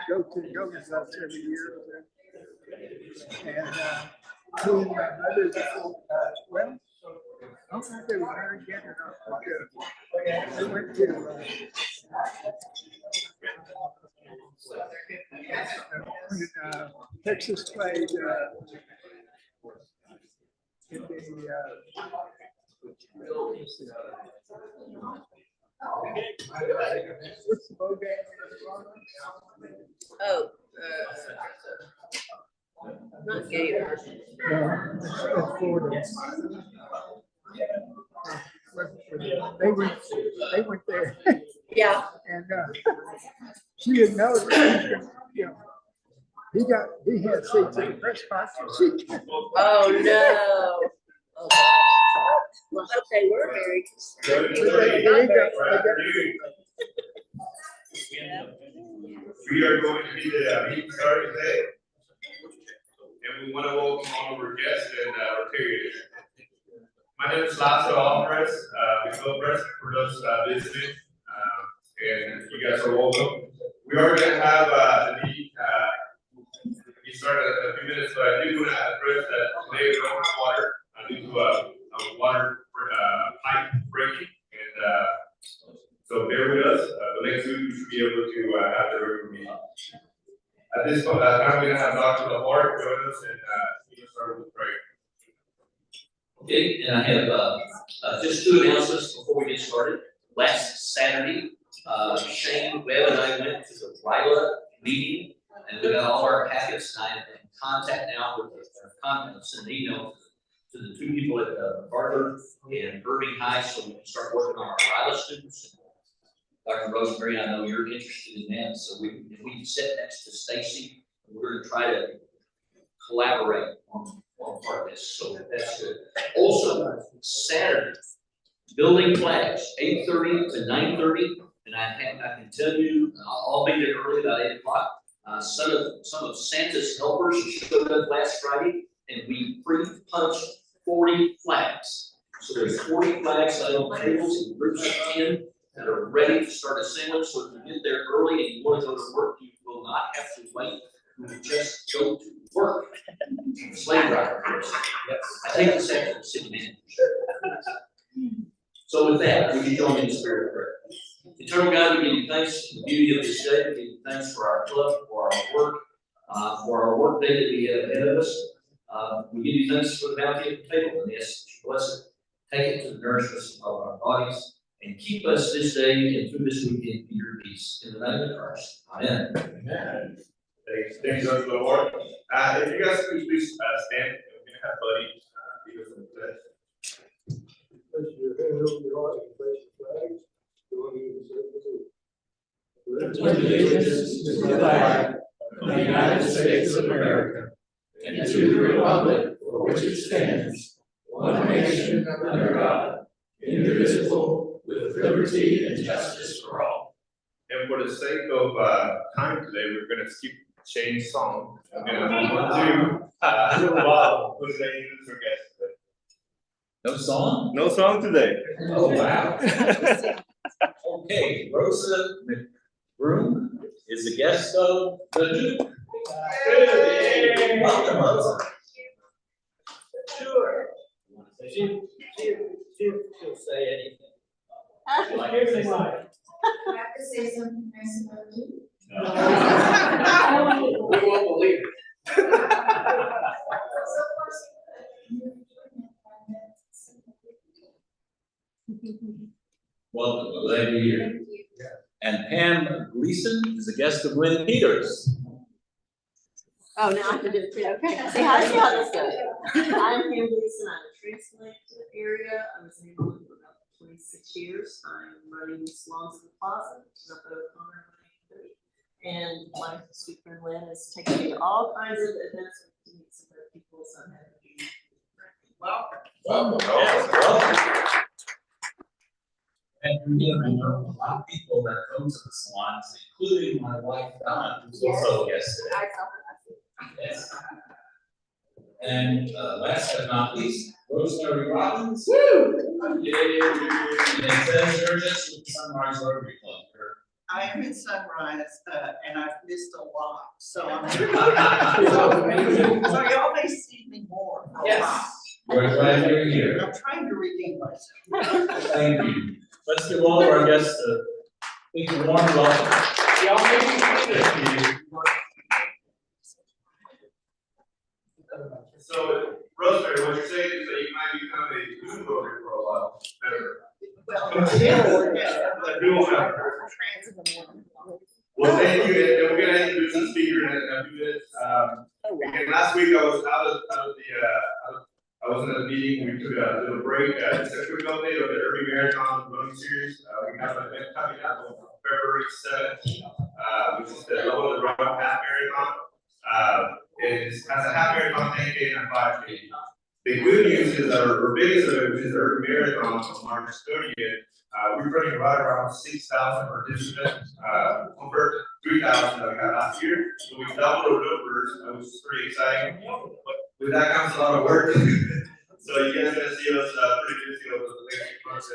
go to the Governor's House every year. And he and my mother, well, I don't think they were married yet or not. They went to when Texas played in the what's the bowl game? Oh, not Gator. It's Florida. They went there. Yeah. And she didn't know that he had seats at the press conference. Oh no. Oh, well, I hope they were married. We are going to be the meeting started today, and we want to welcome all of our guests and Rotarians. My name is Lasso Alvarez. We feel present for those visiting, and you guys are welcome. We are going to have the meeting start in a few minutes, but I do want to address that today we don't have water due to a water pipe breaking, and so bear with us. The next week we should be able to have the regular meeting. At this point, I'm going to have Dr. Lahore join us, and we can start with prayer. Okay, and I have just two announcements before we get started. Last Saturday, Shane, Webb, and I went to the RILA meeting, and we got all our packets. And I am in contact now with send an email to the two people at Barber and Irving High, so we can start working on our RILA students. Dr. Rosemary, I know you're interested in that, so we can sit next to Stacy. We're going to try to collaborate on part of this, so that's good. Also, Saturday, building flags, 8:30 to 9:30, and I can tell you, I'll be there early, about 8 o'clock. Some of Santa's helpers showed up last Friday, and we pre-punched 40 flags. So there's 40 flags laid on tables in groups of 10 that are ready to start assembling. So if you get there early and you want to go to work, you will not have to wait. You will just go to work. Slave driver. I take this after the city manager. So with that, would you join me in the spirit of prayer? Eternal God, we give you thanks for the beauty of this day. We give you thanks for our club, for our work day that we have ahead of us. We give you thanks for the bounty of the table, and yes, bless it. Take it to the nourishment of our bodies, and keep us this day and through this weekend in your peace. In the name of Christ. Amen. Amen. Thanks, Dr. Lahore. If you guys could please stand, we're going to have Buddy lead us in the pledge. Place your hand over your heart and place the flags. With allegiance to the flag of the United States of America and to the republic for which it stands, one nation under God, indivisible, with liberty and justice for all. And for the sake of time today, we're going to skip Shane's song. We're going to move on to Bob, who's going to introduce our guest today. No song? No song today. Oh, wow. Okay, Rosa McBroom is the guest of the Duke. Hey. Welcome, Rosa. Sure. She'll say anything. Like I have to say something nice about you. We won't believe it. Welcome, glad you're here. Thank you. And Pam Gleason is a guest of Lynn Peters. Oh, now I have to do it too. Okay. See how this goes. I'm Pam Gleason. I'm a transplant to the area. I was in Hillman for about 26 years. I'm running Salons in the Plaza, which is up at O'Connor. And my sweet friend Lynn is taking me to all kinds of events to meet some other people. So I'm happy to be here. Welcome. Welcome. And you know, a lot of people that go to the salons, including my wife Donna, who's also a guest today. I saw her. Yes. And last but not least, Rosemary Robbins. Woo! Yay! And it says you're just with the Sunrise Rotary Club. I am in Sunrise, and I've missed a lot, so I'm. So y'all may see me more. for a while. Yes. We're glad you're here. I'm trying to redeem myself. Thank you. Let's give all of our guests a big warm welcome. Y'all may be seated. So, Rosemary, what you're saying is that you might become a food voter for a while. Better. Well, Well, thank you, and we're gonna introduce the speaker in a few minutes. And last week I was I wasn't at the meeting, we took a little break, just a quick update of the Irving Marathon running series. We have an event coming up on February 7th, which is the Level of the Run Half Marathon. It has a half marathon, 10K and a 5K. The good news is our biggest event, which is the Irving Marathon on March 30th. We're running right around 6,000 participants, compared to 3,000 that we had last year. So we doubled our numbers, which is pretty exciting. But with that comes a lot of work. So you guys are gonna see us pretty busy over the next few months.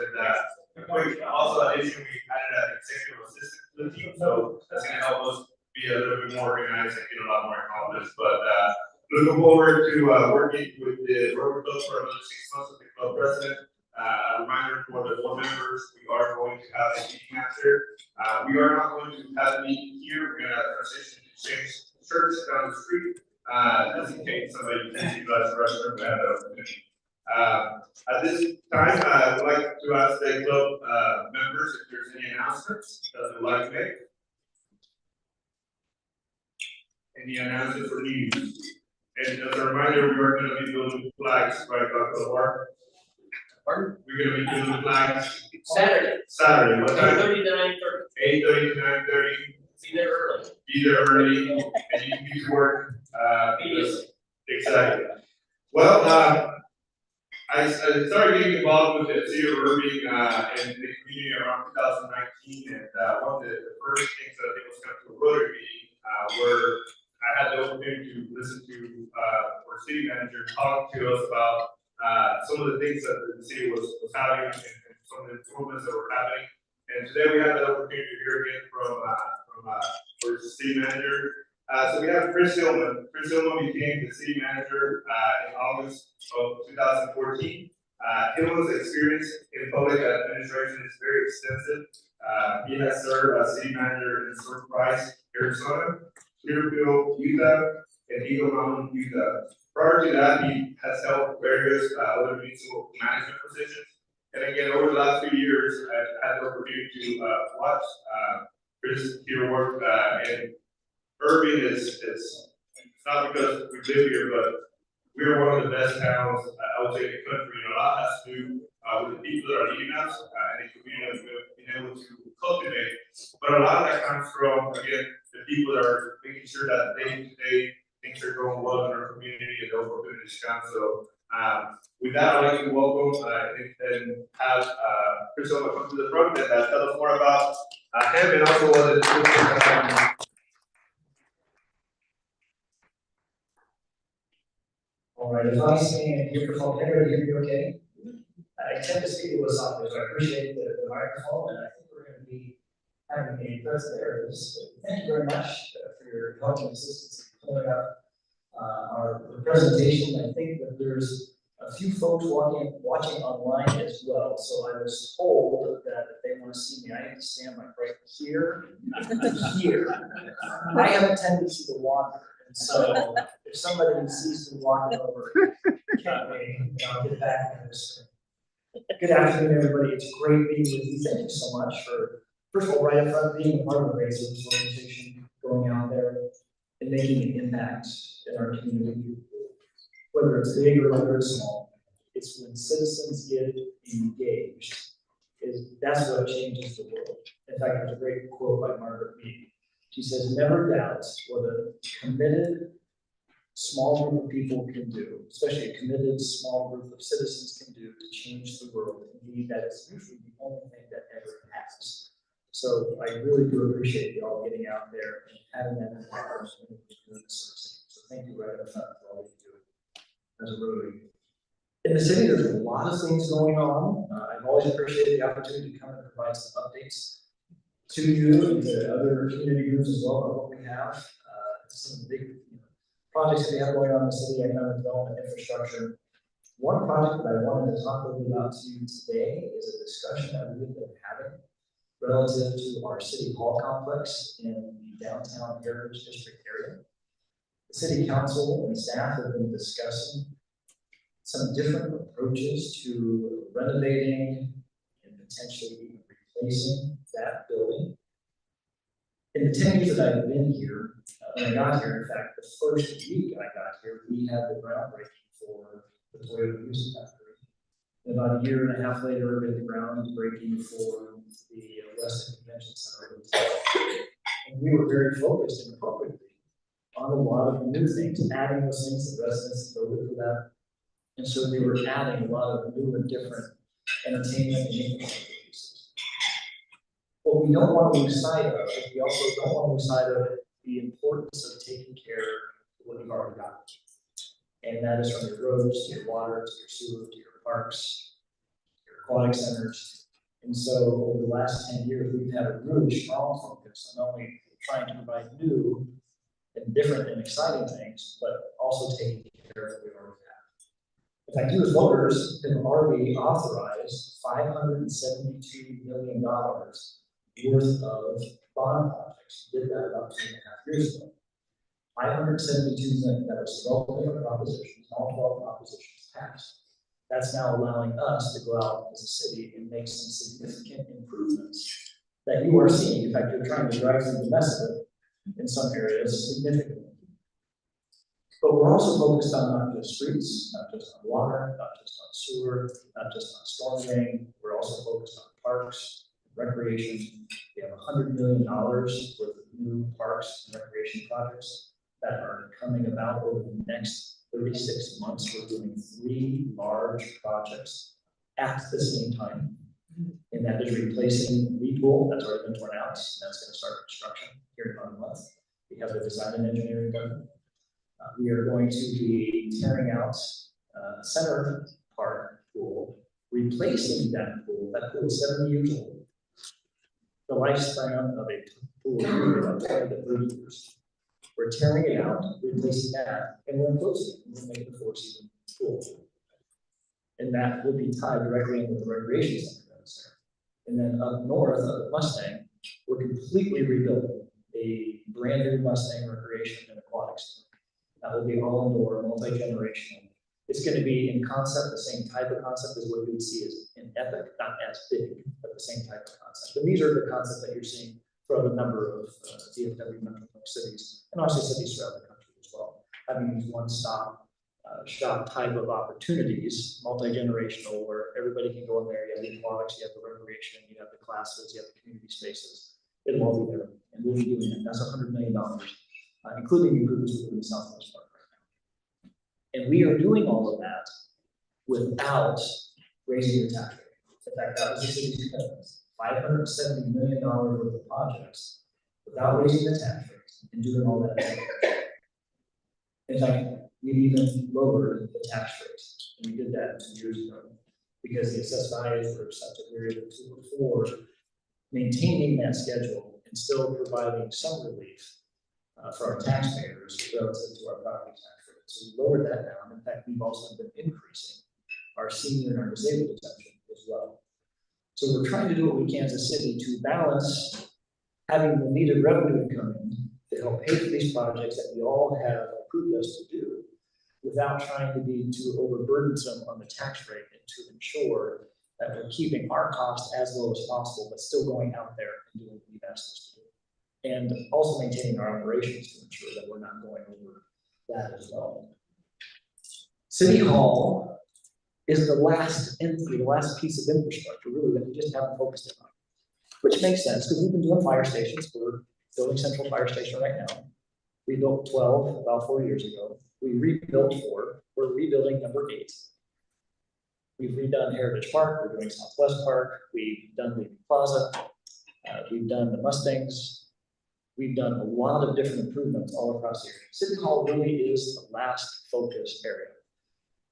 And also addition, we added an executive assistant to the team, so that's gonna help us be a little bit more organized and get a lot more accomplished. But looking forward to working with the Rotary Club for another 6 months with the club president. A reminder for the board members, we are going to have a meeting after. We are not going to have a meeting here. We're gonna transition to change church down the street. Just in case somebody can use the restroom, we have that opportunity. At this time, I would like to ask the club members if there's any announcements that they would like to make. Any announcements or news? And as a reminder, we are going to be building flags right about the park. Pardon? We're going to be building flags Saturday. What time? 8:30 to 9:30. 8:30 to 9:30. Be there early. Be there early, and you can use work. Exactly. Well, I started getting involved with the city of Irving and the community around 2019, and one of the first things that I think was coming to a Rotary meeting where I had the opportunity to listen to our city manager talk to us about some of the things that the city was having and some of the improvements that were happening. And today we have the opportunity to hear again from our city manager. So we have Chris Hillman. Chris Hillman became the city manager in August of 2014. Hillman's experience in public administration is very extensive. He has served as city manager in Surprise, Arizona, Clearfield, Utah, and Eagle Mountain, Utah. Prior to that, he has held various other municipal management positions. And again, over the last few years, I've had the opportunity to watch Chris here work. And Irving is not because we live here, but we are one of the best towns, I would say, in the country. And a lot has to do with the people that are leading us and the community that we've been able to cultivate. But a lot of that comes from, again, the people that are making sure that day-to-day things are going well in our community and the opportunities come. So with that, I'd like to welcome and have Chris Hillman come to the front and tell us more about him and also what it is. All right, if I stand here for can everybody hear me okay? I tend to speak a little softly, so I appreciate the microphone, and I think we're going to be having a present there. Thank you very much for your help and assistance in pulling up our presentation. I think that there's a few folks watching online as well, so I was told that if they want to see me, I have to stand like right here and here. I have a tendency to wander. So if somebody sees me walking over, can't wait, I'll get back in this. Good afternoon, everybody. It's great being with you. Thank you so much for, first of all, right up front, being a part of the race of this organization, going out there and making an impact in our community. Whether it's big or whether it's small, it's when citizens get engaged, that's what changes the world. In fact, there's a great quote by Margaret Mead. She says, never doubt what a committed small group of people can do, especially a committed small group of citizens can do to change the world. Indeed, that is usually the only thing that ever happens. So I really do appreciate you all getting out there and having that impact. So thank you right up front for all you do as a Rotary. In the city, there's a lot of things going on. I've always appreciated the opportunity to come and provide some updates. to you and to other community groups as well about what we have. Some of the big projects that we have going on in the city, economic development, infrastructure. One project that I wanted to talk a little bit about to you today is a discussion that we've been having relative to our city hall complex in the downtown Heritage District area. The city council and staff have been discussing some different approaches to renovating and potentially even replacing that building. In the 10 years that I've been here, when I got here, in fact, the first week I got here, we had the groundbreaking for the Toyota Music Factory. And about a year and a half later, we had the groundbreaking for the Weston Convention Center. And we were very focused and appropriately on a lot of new things, adding those things that residents voted for that. And so we were adding a lot of new and different entertainment and infrastructure pieces. What we don't want to lose sight of is we also don't want to lose sight of the importance of taking care of what you've already got. And that is from your roads, to your water, to your sewer, to your parks, your aquatic centers. And so over the last 10 years, we've had a really strong focus on not only trying to provide new and different and exciting things, but also taking care of what we already have. In fact, you as voters have already authorized $572 million worth of bond projects. We did that about 2.5 years ago. 572 million, that was 12 different propositions, all 12 propositions passed. That's now allowing us to go out as a city and make some significant improvements that you are seeing. In fact, you're trying to drive through the mess of it in some areas significantly. But we're also focused on not just streets, not just on water, not just on sewer, not just on storm drain. We're also focused on parks, recreation. We have $100 million worth of new parks and recreation projects that are coming about over the next 36 months. We're doing 3 large projects at the same time. And that is replacing the pool that's already been torn out. That's going to start construction here in about a month. We have the design and engineering done. We are going to be tearing out Center Park pool, replacing that pool. That pool is 70 years old. The lifespan of a pool is about 20 to 30 years. We're tearing it out, replacing that, and we're enclosing it. We'll make it a 4-season pool. And that will be tied directly into the recreation center that's there. And then up north of the Mustang, we're completely rebuilding a brand new Mustang recreation and aquatic center. That will be all indoor, multi-generational. It's going to be in concept, the same type of concept as what you would see as in Epic, not as big, but the same type of concept. And these are the concepts that you're seeing from a number of DFW metroplex cities, and also cities throughout the country as well. Having these one-stop shop type of opportunities, multi-generational, where everybody can go in there. You have the aquatics, you have the recreation, you have the classes, you have the community spaces. It'll all be there, and we'll be doing it. That's $100 million, including improvements within the Southwest Park right now. And we are doing all of that without raising the tax rate. In fact, that was the city's commitment. $570 million worth of projects without raising the tax rate and doing all that. In fact, we've even lowered the tax rate. And we did that 2 years ago because the assessed values were such a period of 2 or 4, maintaining that schedule and still providing some relief for our taxpayers relative to our property tax rate. So we lowered that down. In fact, we've also been increasing our senior and our disabled exemption as well. So we're trying to do what we can as a city to balance having the needed revenue to come in to help pay for these projects that we all have approved us to do without trying to be too overburdensome on the tax rate and to ensure that we're keeping our costs as low as possible, but still going out there and doing what we've asked us to do. And also maintaining our operations to ensure that we're not going over that as well. City Hall is the last entity, the last piece of infrastructure really that we just haven't focused on, which makes sense because we've been doing fire stations. We're building Central Fire Station right now. We built 12 about 4 years ago. We rebuilt 4. We're rebuilding number 8. We've redone Heritage Park. We're doing Southwest Park. We've done the Plaza. We've done the Mustangs. We've done a lot of different improvements all across the area. City Hall really is the last focus area.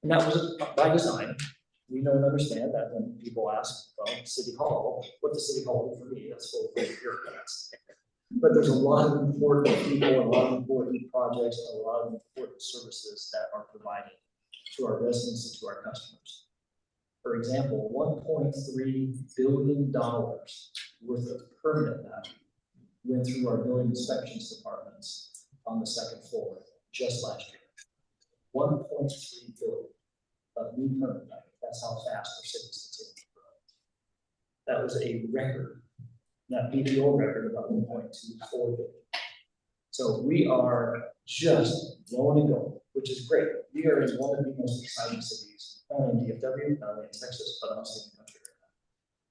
And that was by design. we know and understand that when people ask, well, City Hall, what does City Hall do for me? That's full of bureaucrats. But there's a lot of important people, a lot of important projects, a lot of important services that are provided to our residents and to our customers. For example, $1.3 billion worth of permanent value went through our building inspections departments on the second floor just last year. 1.3 billion of new permanent value. That's how fast our city's continuing to grow. That was a record, not BPO record, about 1.24 billion. So we are just blowing and going, which is great. We are in one of the most exciting cities, not only in DFW, not only in Texas, but also in the country right now.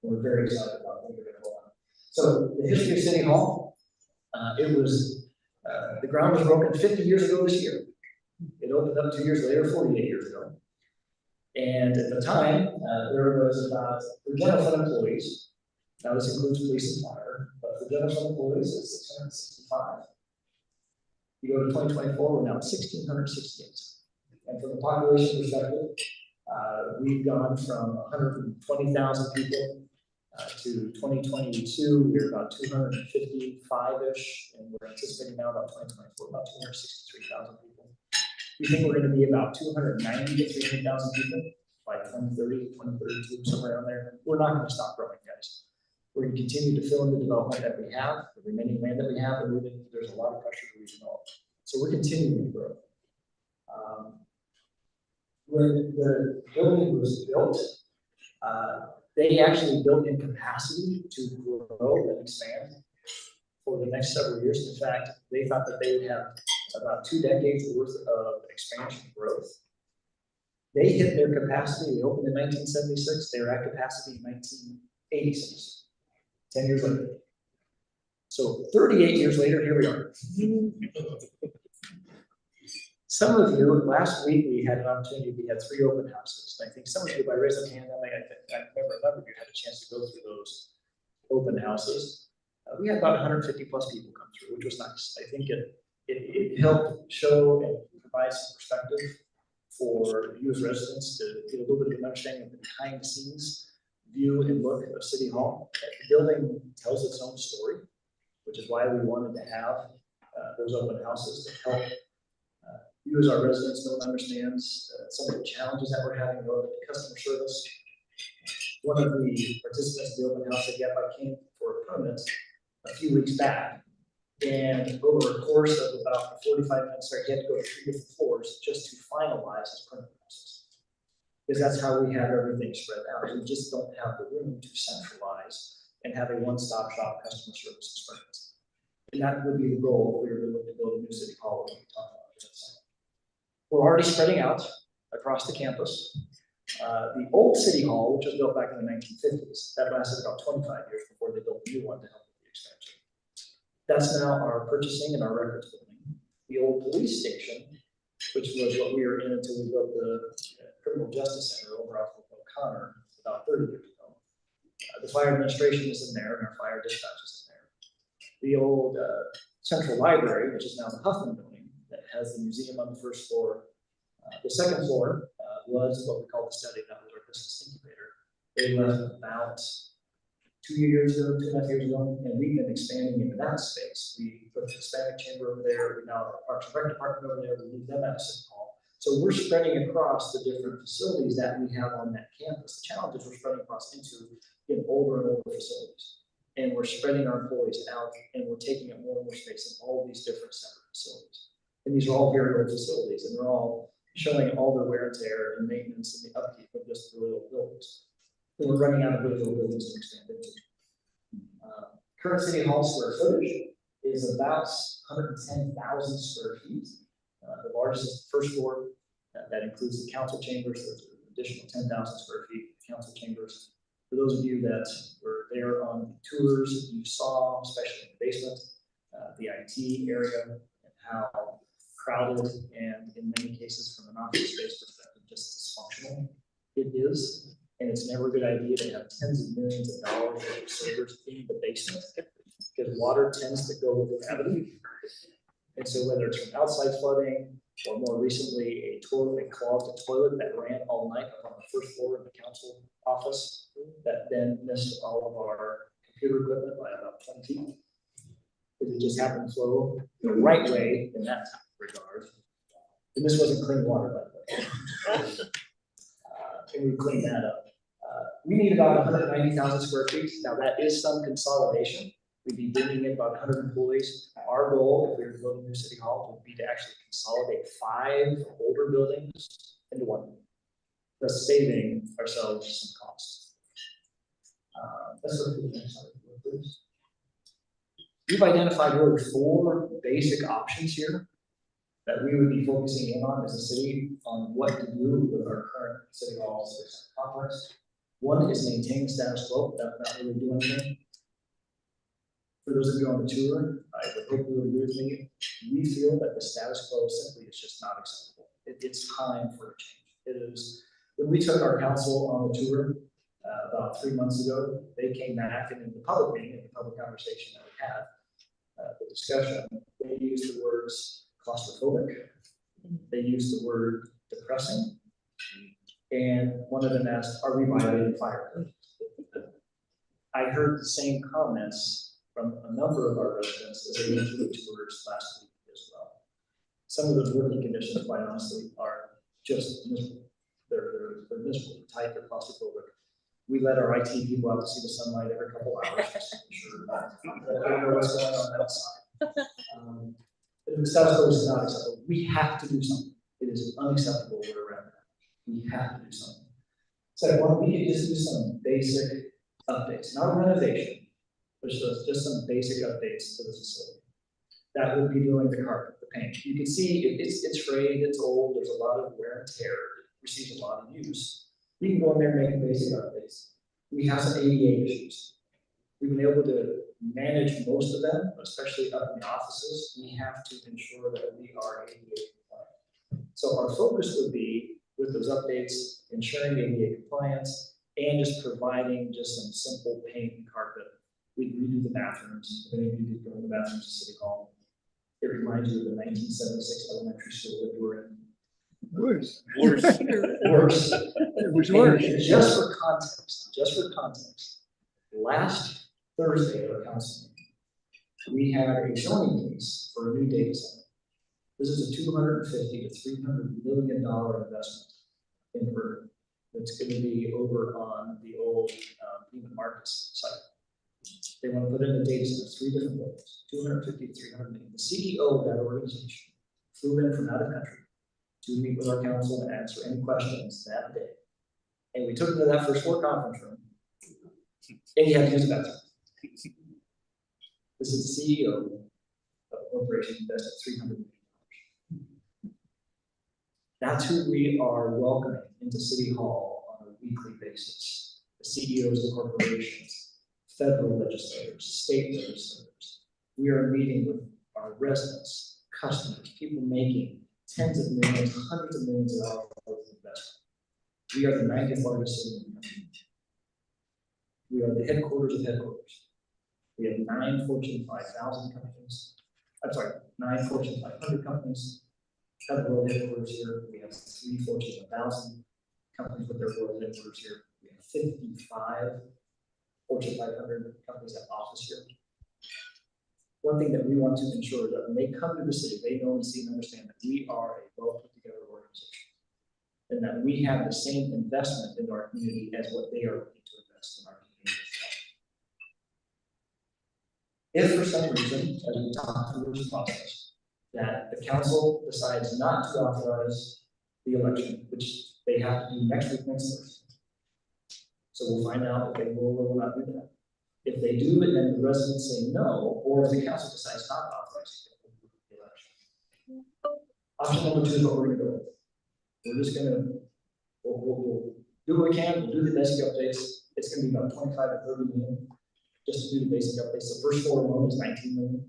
We're very excited about what we're going to go on. So the history of City Hall, the ground was broken 50 years ago this year. It opened up 2 years later, 48 years ago. And at the time, there was about, for general fund employees, now this includes police and fire, but for general fund employees, it's 665. You go to 2024, we're now at 1,668. And from a population perspective, we've gone from 120,000 people to 2022, we're about 255-ish, and we're anticipating now about 2024, about 263,000 people. We think we're going to be about 290 to 300,000 people by 2030, 2032, somewhere around there. We're not going to stop growing, guys. We're going to continue to fill in the development that we have, the remaining land that we have, and there's a lot of pressure to redevelop. So we're continuing to grow. When the building was built, they actually built in capacity to grow and expand for the next several years. In fact, they thought that they would have about 2 decades worth of expansion growth. They hit their capacity. They opened in 1976. They were at capacity in 1986, 10 years later. So 38 years later, here we are. Some of you, last week we had an opportunity, we had 3 open houses. I think some of you, by raising a hand, I remember a number of you had a chance to go through those open houses. We had about 150 plus people come through, which was nice. I think it helped show and provide some perspective for you as residents to get a little bit of an understanding of the behind the scenes view and look of City Hall. The building tells its own story, which is why we wanted to have those open houses to help you as our residents know and understands some of the challenges that we're having with customer service. One of the participants in the open house that came for a permit a few weeks back, and over a course of about 45 minutes, he had to go to 3 different floors just to finalize his permit process. Because that's how we have everything spread out. We just don't have the room to centralize and have a one-stop shop customer service experience. And that would be the goal if we were looking to build a new City Hall that we talked about this. We're already spreading out across the campus. The old City Hall, which was built back in the 1950s, that lasted about 25 years before they built a new one to help with the expansion. That's now our purchasing and our records building. The old police station, which was what we were in until we built the Criminal Justice Center over off of O'Connor about 30 years ago. The fire administration is in there and our fire dispatch is in there. The old Central Library, which is now the Hillman building, that has the museum on the first floor. The second floor was what we call the study, that was our business incubator. They left about 2 years ago, 2.5 years ago, and we've been expanding into that space. We put the Hispanic chamber over there, we now have our Parks and Rec department over there, we moved them out of City Hall. So we're spreading across the different facilities that we have on that campus. The challenge is we're spreading across into older and older facilities. And we're spreading our employees out, and we're taking up more and more space in all these different separate facilities. And these are all very old facilities, and they're all showing all the wear and tear and maintenance and the upkeep of just really old buildings. And we're running out of really old buildings to expand into. Current City Hall square footage is about 110,000 square feet. The largest is the first floor. That includes the council chambers. There's an additional 10,000 square feet of council chambers. For those of you that were there on the tours, you saw, especially in the basement, the IT area and how crowded and in many cases from an office space perspective, just dysfunctional it is. And it's never a good idea to have tens of millions of dollars of servers in the basement because water tends to go with gravity. And so whether it's from outside flooding or more recently, a clogged toilet that ran all night up on the first floor of the council office that then missed all of our computer equipment by about 20 feet. It just happened to flow the right way in that regard. And this wasn't clean water, by the way. And we cleaned that up. We need about 190,000 square feet. Now that is some consolidation. We'd be bringing in about 100 employees. Our goal, if we were to build a new city hall, would be to actually consolidate 5 older buildings into one, thus saving ourselves some costs. Let's look at the next slide, please. We've identified really 4 basic options here that we would be focusing in on as a city on what to do with our current city hall complex. One is maintain status quo, not really do anything. For those of you on the tour, I would hope you would agree with me. We feel that the status quo simply is just not acceptable. It's time for a change. It is. When we took our council on the tour about 3 months ago, they came back and in the public meeting, in the public conversation that we had, the discussion, they used the words claustrophobic. They used the word depressing. And one of them asked, are we violating fire code? I heard the same comments from a number of our residents as they went through the tours last week as well. Some of those working conditions, quite honestly, are just miserable. They're miserable, they're tight, they're claustrophobic. We let our IT people out to see the sunlight every couple hours, just to make sure that they know what's going on outside. The status quo is not acceptable. We have to do something. It is unacceptable where we're at. We have to do something. So we could just do some basic updates, not a renovation, but just some basic updates to the facility. That would be doing the carpet, the paint. You can see it's frayed, it's old, there's a lot of wear and tear, it receives a lot of use. We can go in there and make basic updates. We have some ADA issues. We've been able to manage most of them, especially up in the offices. We have to ensure that we are ADA compliant. So our focus would be with those updates, ensuring ADA compliance, and just providing just some simple paint and carpet. We redo the bathrooms. If any of you did go in the bathrooms at City Hall, it reminds you of the 1976 elementary school that you were in. Worse. Worse. It was worse. And just for context, last Thursday at our council meeting, we had a zoning case for a new data center. This is a $250 to $300 million investment in Irving. It's going to be over on the old Hillman Markets site. They want to put in a data center, 3 different buildings, 250 to 300 million. The CEO of that organization flew in from out of country to meet with our council and answer any questions that day. And we took him to that first floor conference room, and he had to use the bathroom. This is the CEO of a corporation invested $300 million. That's who we are welcoming into City Hall on a weekly basis. The CEOs of corporations, federal legislators, state legislators. We are meeting with our residents, customers, people making tens of millions, hundreds of millions of dollars of investment. We are the 90th largest city in the country. We are the headquarters of headquarters. We have 9 Fortune 5000 companies. I'm sorry, 9 Fortune 500 companies. Have world headquarters here. We have 3 Fortune 1000 companies with their world headquarters here. We have 55 Fortune 500 companies that office here. One thing that we want to ensure that when they come to the city, they know and see and understand that we are a well put together organization, and that we have the same investment in our community as what they are looking to invest in our community. If for some reason, as we talk through this process, that the council decides not to authorize the election, which they have to do next week, next Thursday. So we'll find out if they will or will not do that. If they do, and then the residents say no, or if the council decides not to authorize the election. Option number 2 is what we're going to go with. We're just going to, we'll do what we can, we'll do the basic updates. It's going to be about 25 to 30 million just to do the basic updates. The first floor alone is 19 million.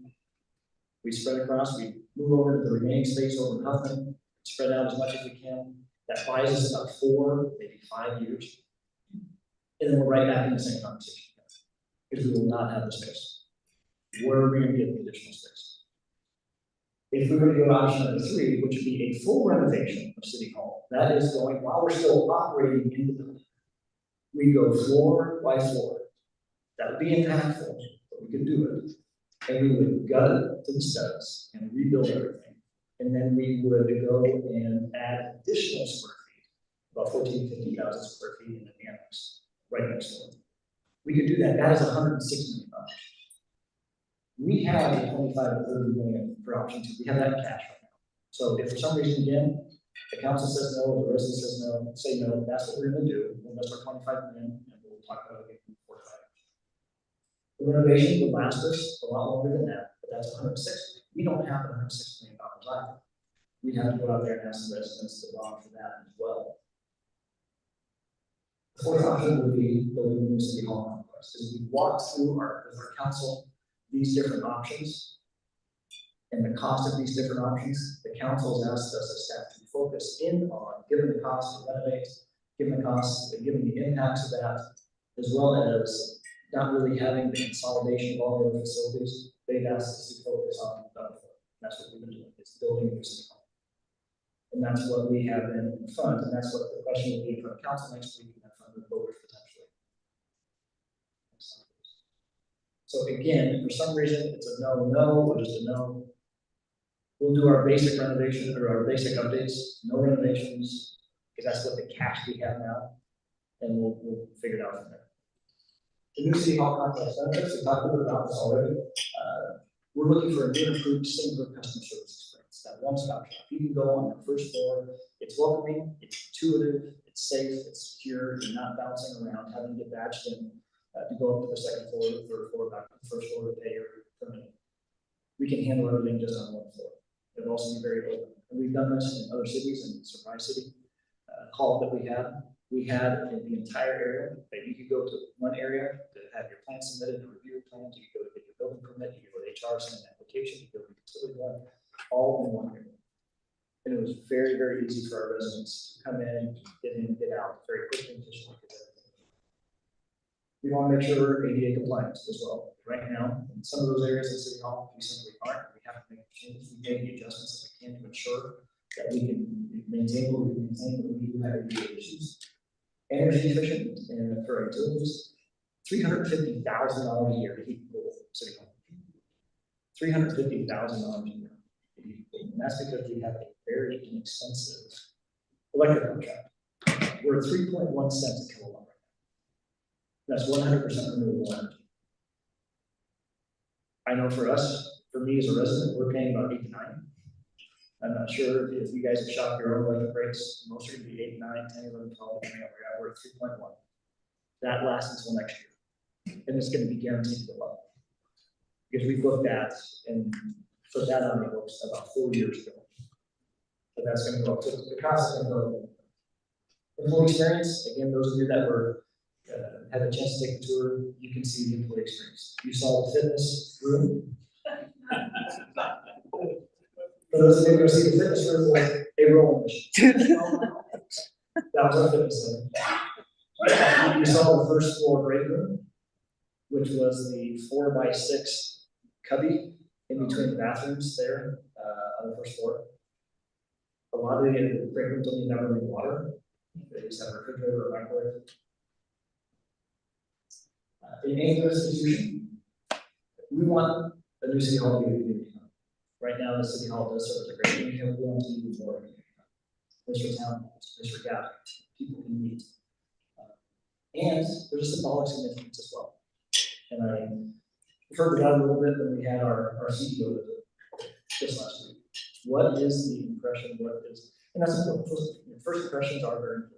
We spread across, we move over to the remaining space over in Hillman, spread out as much as we can. That buys us about 4, maybe 5 years. And then we're right back in the same conversation because we will not have the space. Where are we going to get the additional space? If we were to go to option number 3, which would be a full renovation of City Hall, that is going, while we're still operating in the building, we go floor by floor. That would be impactful, but we could do it. And we would gut it to the studs and rebuild everything. And then we would go and add additional square feet, about 50,000 square feet in the annex, right next door. We could do that. That is $106 million. We have the 25 to 30 million for option 2. We have that in cash right now. So if for some reason, again, the council says no, or the resident says no, say no, that's what we're gonna do. We'll invest our 25 million, and we'll talk about it again before that. The renovation would last us a lot longer than that, but that's 106 million. We don't have $106 million either. We'd have to go out there and ask the residents to bond for that as well. The fourth option would be building a new city hall complex. As we walk through with our council these different options and the cost of these different options, the council has asked us as staff to focus in on, given the cost to renovate, given the cost, given the impacts of that, as well as not really having the consolidation of all the other facilities. They've asked us to focus on that's what we've been doing, is building a new city hall. And that's what we have in front, and that's what the question will be in front of council next week, and that front of the voters potentially. So again, for some reason, it's a no, or just a no. We'll do our basic renovation or our basic updates, no renovations, because that's what the cash we have now, and we'll figure it out from there. The new city hall complex benefits, we talked a little bit about this already. We're looking for a new improved single customer service experience, that one-stop shop. You can go on the first floor, it's welcoming, it's intuitive, it's safe, it's secure, you're not bouncing around, having to get badged in. To go up to the second floor, the third floor, back to the first floor to pay your permit. We can handle everything just on one floor. It'll also be very open. And we've done this in other cities, in Surprise City hall that we had in the entire area, that you could go to one area to have your plan submitted and review your plans, you could go to get your building permit, you could go to HR, send an application, you could go to utility one, all in one area. And it was very, very easy for our residents to come in, get get out very quickly and efficiently. We want to make sure we're ADA compliant as well. Right now, in some of those areas in City Hall, we simply aren't. We have to make changes, we make the adjustments that we can to ensure that we can maintain what we maintain, but we do have ADA issues. Energy efficient and for our utilities, $350,000 a year to heat and cool City Hall. $350,000 a year. And that's because we have a very inexpensive electric contract. We're at 3.1 cents a kilowatt. That's 100% renewable energy. I know for us, for me as a resident, we're paying about 8 to 9. I'm not sure if you guys have shopped your own electric rates. Most are going to be 8, 9, 10, 11, 12, depending on where we're at 3.1. That lasts until next year. And it's going to be guaranteed to go up. Because we looked at and put that on the books about 4 years ago. But that's going to go up. So the cost is going to go up. Employee experience, again, those of you that were had a chance to take the tour, you can see the employee experience. You saw the fitness room. For those of you who see the fitness room, was a rowing machine. That was our fitness center. You saw the first floor break room, which was the 4x6 cubby in between the bathrooms there on the first floor. A lot of the break rooms don't even have running water. They just have a refrigerator or microwave. In any institution, we want a new city hall to be a community hub. Right now, the city hall does serve as a great community hub. We want to be more of a community hub. There's your town halls, there's your gatherings, people can meet. And there's a symbolic significance as well. And I heard about it a little bit when we had our CEO just last week. What is the impression? What is, and that's important. First impressions are very important.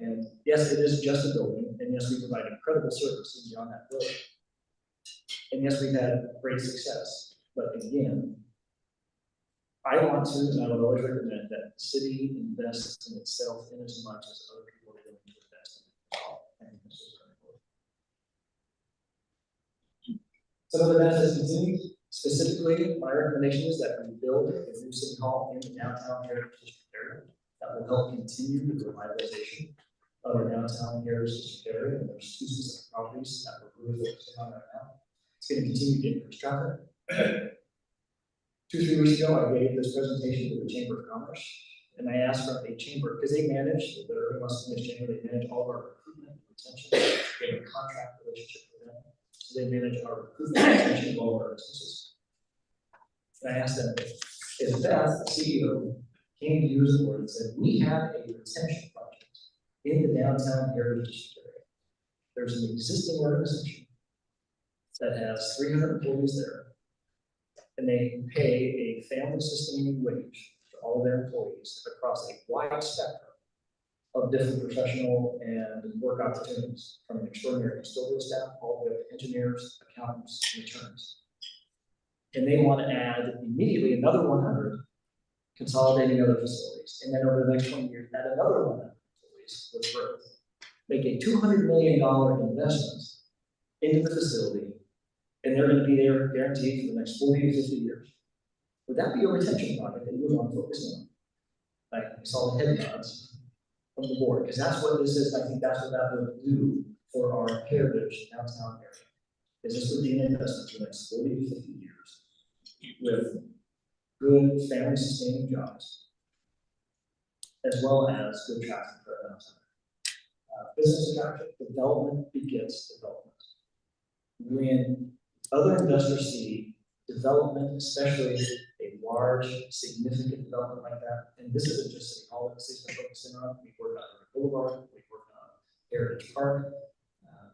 And yes, it is just a building, and yes, we provide incredible services beyond that building. And yes, we've had great success. But again, I want to, and I would always recommend that the city invests in itself in as much as other people are willing to invest in it. Some of the benefits continue. Specifically, my recommendation is that we build a new city hall in the downtown heritage district area that will help continue the revitalization of our downtown heritage district area. And there's 2 specific properties that we're really focusing on right now. It's going to continue to increase traffic. 2, 3 weeks ago, I gave this presentation to the Chamber of Commerce, and I asked from a chamber, because they manage, the Irving Las Colinas Chamber, they manage all of our recruitment and retention. We have a contract relationship with them, so they manage our recruitment and retention of all of our businesses. And I asked them, if Beth, the CEO, came to you as a board and said, we have a retention project in the downtown heritage area. There's an existing organization that has 300 employees there, and they pay a family-sustaining wage to all of their employees across a wide spectrum of different professional and work opportunities, from an extraordinary custodial staff all the way up to engineers, accountants, and attorneys. And they want to add immediately another 100, consolidating other facilities, and then over the next 20 years, add another 100 facilities with growth. Make a $200 million investment into the facility, and they're going to be there guaranteed for the next 40 to 50 years. Would that be a retention project that you would want to focus on? Like, I saw the head nods from the board, because that's what this is. I think that's what that would do for our heritage downtown area. Is this would be an investment for the next 40 to 50 years with good family sustaining jobs, as well as good traffic for our downtown. Business attraction, development begets development. When other investors see development, especially a large, significant development like that, and this isn't just City Hall that the city's been focusing on. We work on Boulevard, we work on Heritage Park,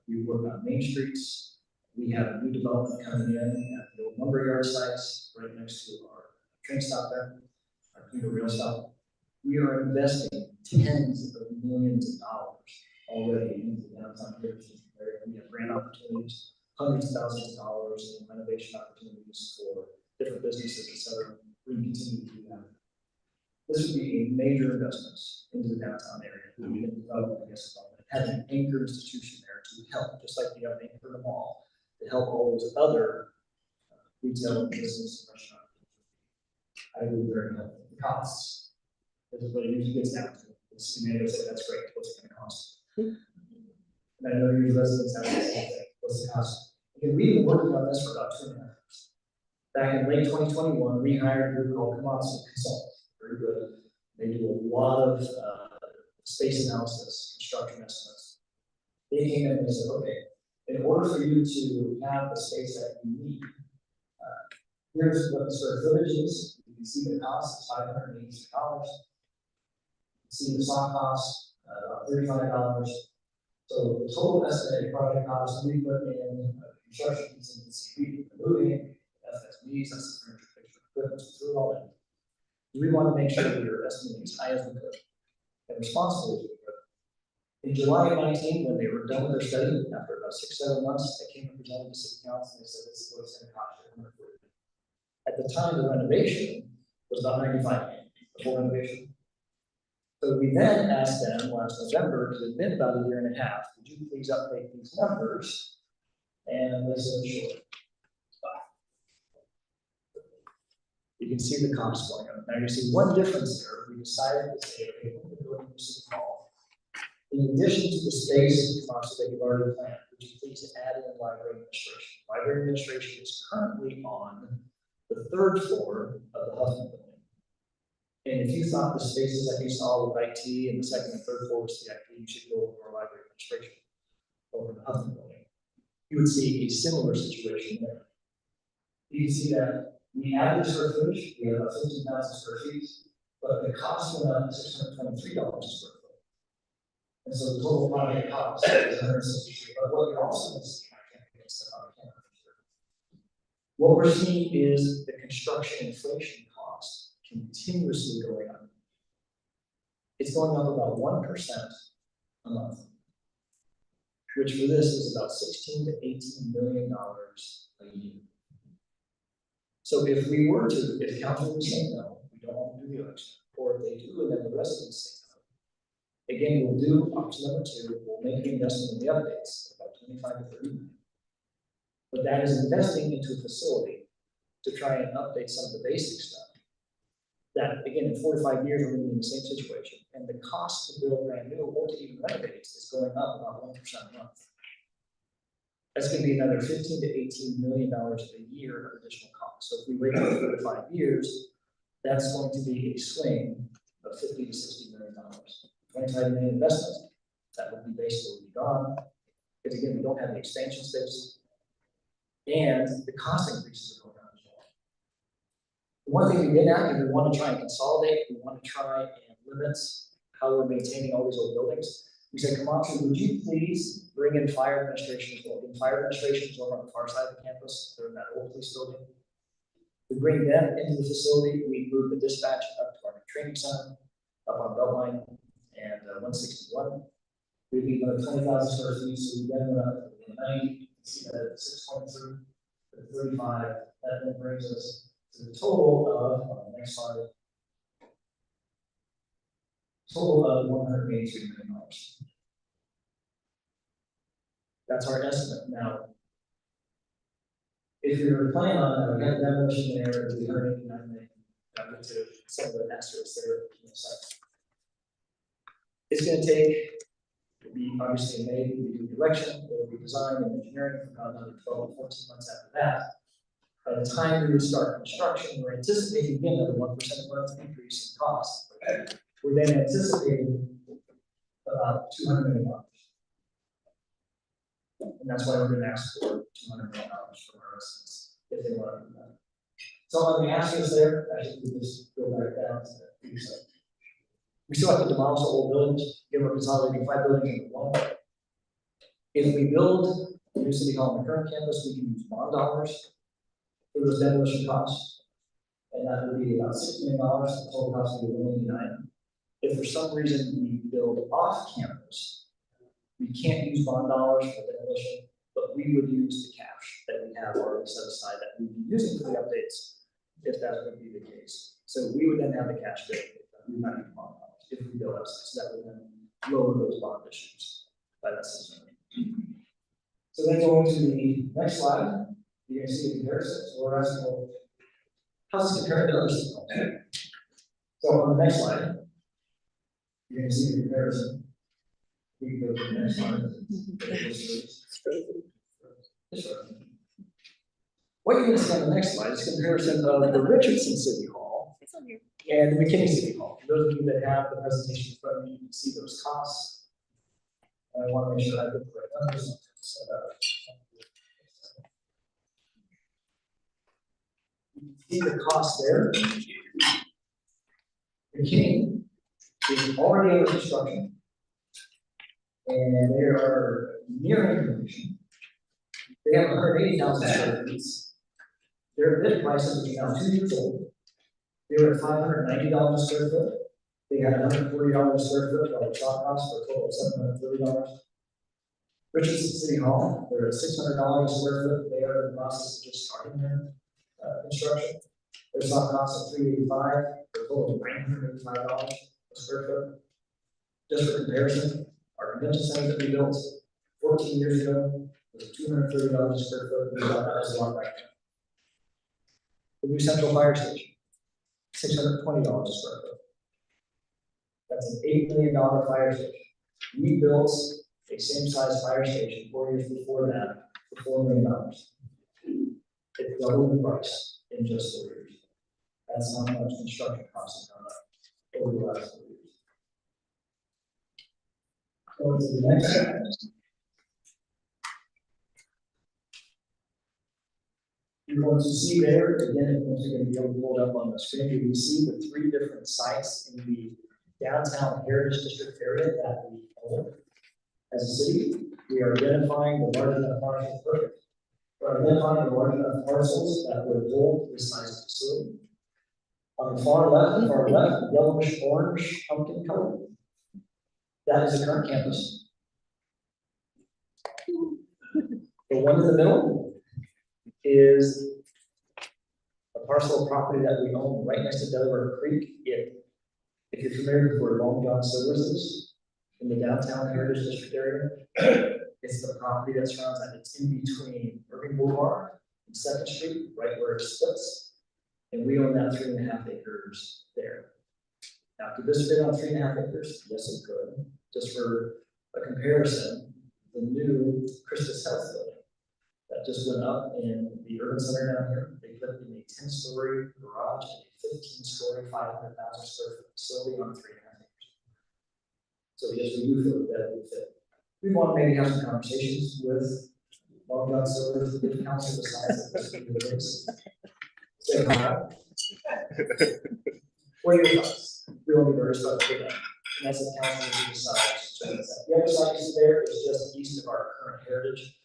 we work on Main Streets. We have a new development coming in at the old lumberyard sites right next to our train stop there, our commuter rail stop. We are investing tens of millions of dollars already into the downtown heritage area. We have grant opportunities, hundreds of thousands of dollars in renovation opportunities for different businesses, et cetera. We can continue to do that. This would be a major investment into the downtown area. We can develop, I guess, having an anchor institution there to help, just like you have an anchor in the mall, to help all those other retail and business and restaurant. I would be very helpful. The costs, this is what it usually gets down to. You may say, that's great, what's it going to cost? And I know your residents have the same thing. What's the cost? Okay, we've been working on this for about 2.5 years. Back in late 2021, we hired a group called Colinas Country. Very good. They do a lot of space analysis, construction estimates. They came in and said, okay, in order for you to have the space that you need, here's what the square footage is. You can see the cost is $586. You can see the soft cost, about $35. So the total estimated project cost, we put in construction contingency, moving, FSBs, that's the furniture, picture, equipment, through all that. We want to make sure that we're estimating as high as we could and responsibly as we could. In July of 19, when they were done with their study, after about 6, 7 months, they came and presented to City Council and they said, this is what it's going to cost you. At the time, the renovation was about $95 million, the whole renovation. So we then asked them last November, because it's been about 1.5 years, would you please update these numbers? And they said, sure. You can see the costs going up. Now you see one difference there. We decided to say, okay, we're going to go into City Hall. In addition to the space costs that you've already planned, would you please add in library administration? Library administration is currently on the 3rd floor of the Hillman building. And if you thought the spaces that you saw with IT and the 2nd and 3rd floor was CIP, you should go over library administration over the Hillman building. You would see a similar situation there. You can see that we added the square footage, we have about 15,000 square feet, but the cost went up to $623 a square foot. And so the total project cost is $163. But what you're also going to see, what we're seeing is the construction inflation cost continuously going up. It's going up about 1% a month, which for this is about $16 to $18 million a year. So if we were to, if council would say no, we don't want to do the election, or if they do, and then the residents say no, again, we'll do option number 2, we'll make the investment in the updates, about 25 to 30 million. But that is investing into a facility to try and update some of the basic stuff. That, again, in 4 to 5 years, we're going to be in the same situation. And the cost to build brand new or to even renovate is going up about 1% a month. That's gonna be another $15 to $18 million a year of additional cost. So if we wait for 4 to 5 years, that's going to be a swing of $50 to $60 million. 25 million investment, that will be basically gone. Because again, we don't have the expansion space. And the cost increases are going on as well. The one thing we did add is we want to try and consolidate, we want to try and limit how we're maintaining all these old buildings. We said, come on, would you please bring in fire administration as well? The fire administration is over on the far side of the campus, they're in that old police building. We bring them into the facility, we move the dispatch up to our training center, up on Beltline and 161. We need another 20,000 square feet, so we then went up to 90, see that at 6.3 to 35. That then brings us to the total of, on the next slide, total of $183 million. That's our estimate. Now, if you're planning on, we had a demolition there, we heard $89 million, got into some of the asterisks there, it's gonna take, we obviously made, we do the election, we design and engineering for about another 12 to 14 months after that. By the time we would start construction, we're anticipating again another 1% month increase in cost. We're then anticipating about $200 million. And that's why we're going to ask for $200 million from our residents if they want to do that. So on the asterisk there, I think we just go back down to that. We still have to demolish the old buildings, give our consolidating 5 buildings into 1. If we build a new city hall on the current campus, we can use bond dollars for those demolition costs. And that would be about $6 million, the total cost would be $1.9 million. If for some reason we build off campus, we can't use bond dollars for demolition, but we would use the cash that we have already set aside that we'd be using for the updates, if that would be the case. So we would then have the cash bill, we would not use bond dollars if we build upsides, so that would then lower those bond issues by that $6 million. So then going to the next slide, you're gonna see a comparison. So we're asking, well, how's this compared to other systems? So on the next slide, you're gonna see the comparison. We can go to the next slide. What you're going to see on the next slide is a comparison of the Richardson City Hall and the McKinney City Hall. For those of you that have the presentation in front of you, you can see those costs. I want to make sure I get the right numbers. You can see the cost there. McKinney is already under construction. And they are nearing completion. They have 180,000 square feet. Their bid prices are now 2 years old. They were at $590 a square foot. They had $140 a square foot on the shop cost for a total of $730. Richardson City Hall, they're at $600 a square foot. They are in the process of just starting their construction. Their shop cost of $385 for a total of $985 a square foot. Just for comparison, our convention center that we built 14 years ago was $230 a square foot. We thought that was a lot back then. The new central fire station, $620 a square foot. That's an $8 million fire station. We built a same size fire station 4 years before that for $4 million. It doubled the price in just 4 years. That's how much construction costs have gone up over the last 4 years. Go to the next slide. You're going to see there, again, once you're going to be able to pull it up on the screen, you can see the 3 different sites in the downtown heritage district area that we own. As a city, we are identifying the large enough parcels perfect. We're identifying the large enough parcels that would hold this size facility. On the far left, yellowish orange pumpkin color. That is the current campus. The one in the middle is a parcel of property that we own right next to Delaware Creek. If you're familiar with where Long John Silver's is, in the downtown heritage district area, it's the property that surrounds that. It's in between Irving Boulevard and 2nd Street, right where it splits. And we own that 3.5 acres there. Now, could this fit on 3.5 acres? Yes, it could. Just for a comparison, the new Christus Health building that just went up in the urban center down here. They put in a 10-story garage and a 15-story, 500,000 square foot facility on 3.5 acres. So yes, we do feel that we fit. We want to maybe have some conversations with Long John Silver's, the council decides that this would be the case. Say hi. What are your thoughts? We will be very stuck with that. And that's the council who decides. The other side you see there is just east of our current heritage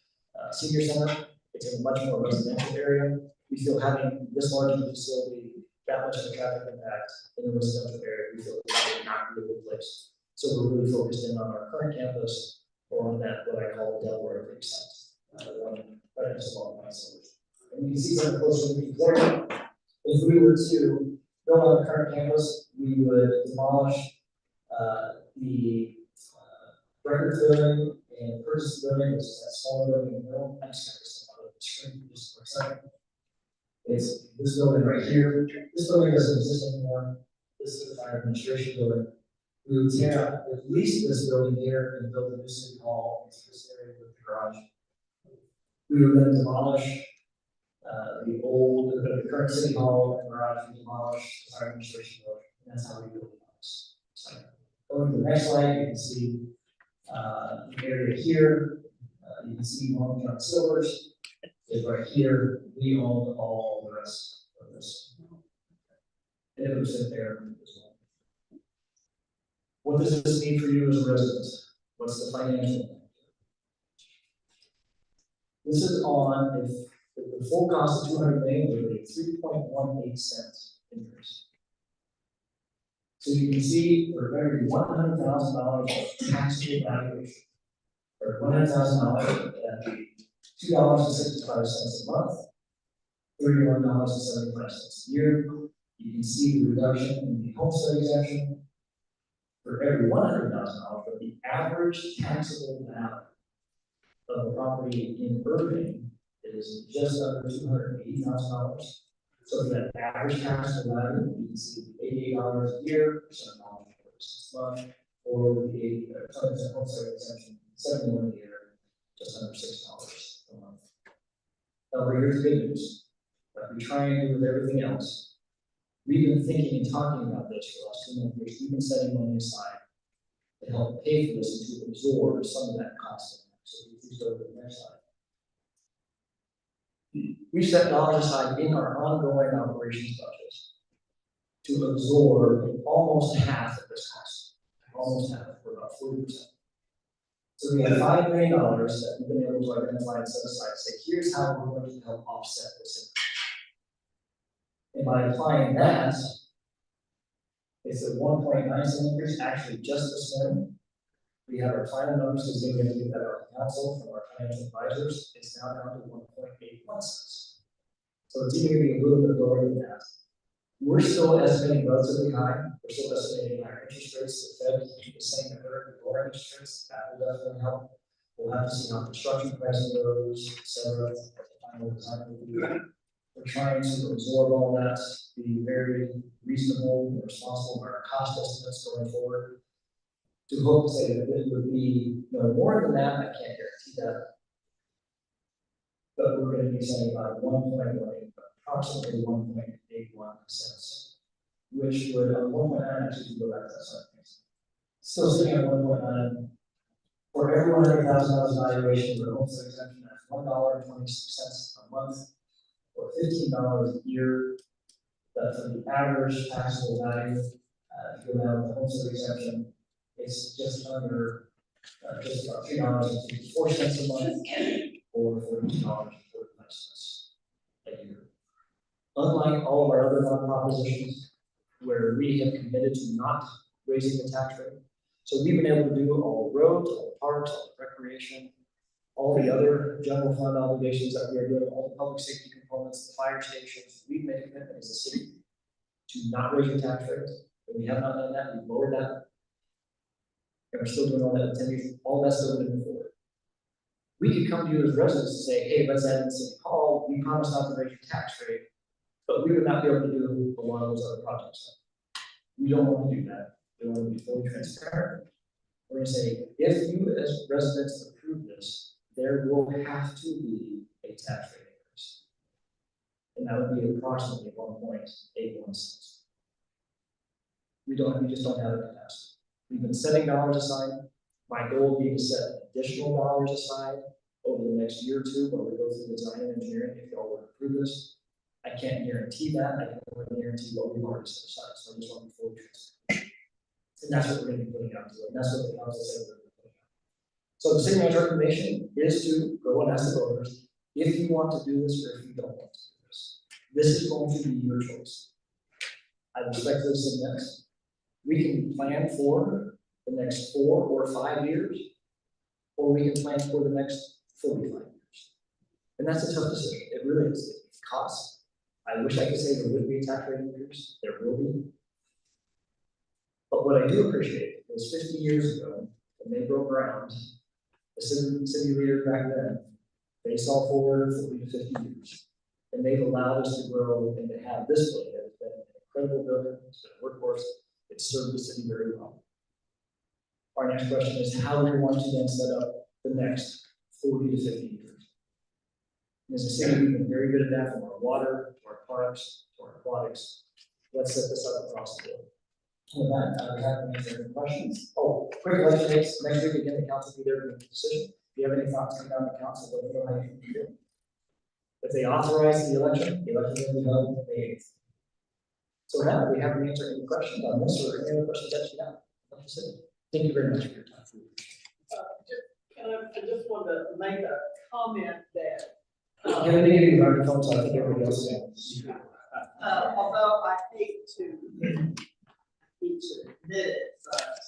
senior center. It's in a much more residential area. We feel having this large of a facility, that much of a traffic impact in the residential area, we feel it would not be a good place. So we're really focused in on our current campus or on that, what I call the Delaware Creek site. The one right next to Long John Silver. And you can see some closer to there. If we were to build on the current campus, we would demolish the record building and purchase building, which is that small building in the middle. I'm just going to step out of the screen just for a second. It's this building right here. This building doesn't exist anymore. This is the fire administration building. We would tear out at least this building here and build a new city hall into this area with the garage. We would then demolish the current city hall and garage. We demolish the fire administration building. And that's how we build the house. So, going to the next slide, you can see the area here. You can see Long John Silver's is right here. We own all the rest of this. And it would sit there as well. What does this mean for you as a resident? What's the financial impact? This is on if the full cost of $200 million would be 3.18 cents interest. So you can see for every $100,000 taxable valuation, or $100,000 at $2.65 a month, $31.75 a year. You can see the reduction in the homestead exemption. For every $100,000, but the average taxable value of a property in Irving is just under $280,000. So for that average taxable value, you can see $88 a year, $7.46 a month, or with the 20% homestead exemption, $71 a year, just under $6 a month. Now, here's the good news. Like we try and do with everything else, we've been thinking and talking about this for the last 2 years. We've been setting money aside to help pay for this and to absorb some of that cost. So please go to the next slide. We set dollars aside in our ongoing operations budget to absorb almost half of this cost. Almost half, for about 40%. So we have $5 million that we've been able to identify and set aside. Say, here's how we're going to help offset this increase. And by applying that, it's a 1.9 cent increase. Actually, just this morning, we have our final numbers because we have to get that out to council from our financial advisors. It's now down to 1.81 cents. So it's even going to be a little bit lower than that. We're still estimating relatively high. We're still estimating higher interest rates. The Fed is saying that they're lower interest rates. That will definitely help. We'll have to see how construction pricing goes, et cetera. At the final design review. We're trying to absorb all that, be very reasonable and responsible in our cost estimates going forward. To hope to say that it would be no more than that, I can't guarantee that. But we're going to be saying about approximately 1.81 cents, which would on 1.9 actually go back to that side. Still sitting at 1.9. For every $100,000 valuation for homestead exemption, that's $1.26 a month. Or $15 a year, but for the average taxable value, if you go down with the homestead exemption, it's just under, just about $3.54 a month, or $42.45 a year. Unlike all of our other non-propositions, where we have committed to not raising the tax rate, so we've been able to do all the roads, all the parks, all the recreation, all the other general fund obligations that we are doing, all the public safety components, the fire stations. We've made a commitment as a city to not raise the tax rate. But we have not done that. We've lowered that. And we're still doing all that in 10 years. All that's still moving forward. We could come to you as residents and say, hey, let's add in City Hall. We promise not to raise your tax rate, but we would not be able to do a lot of those other projects. We don't want to do that. We want to be fully transparent. We're going to say, if you as residents approve this, there will have to be a tax rate increase. And that would be approximately 1.81 cents. We just don't have the capacity. We've been setting dollars aside. My goal would be to set additional dollars aside over the next year or two while we go through design and engineering, if y'all would approve this. I can't guarantee that, I can only guarantee what we've already set aside, so I just want to be fully transparent. And that's what we're gonna be putting out to it, and that's what the council said we're gonna be putting out. So the city manager recommendation is to go and ask the voters if you want to do this or if you don't want to do this. This is going to be your choice. I respectfully submit. We can plan for the next 4 or 5 years, or we can plan for the next 45 years. And that's a tough decision. It really is. It costs. I wish I could say there would be a tax rate increase. There will be. But what I do appreciate is 50 years ago, when they broke ground, the city leaders back then, they saw forward 40 to 50 years. And they've allowed us to grow and to have this building. It's been an incredible building. It's been a workhorse. It's served the city very well. Our next question is, how do we want to then set up the next 40 to 50 years? And as a city, we've been very good at that, from our water, to our parks, to our aquatics. Let's set this up across the board. With that, we have any questions? Oh, quick election dates. Next week, again, the council will be there to make a decision. If you have any thoughts, come down to council, let me know how you can do it. If they authorize the election will be held on May 8th. So now we haven't answered any questions on this or any other questions that you have. Thank you very much for your time. I just want to make a comment that. Can I give you the microphone so I think everybody else knows? Although I hate to admit it, but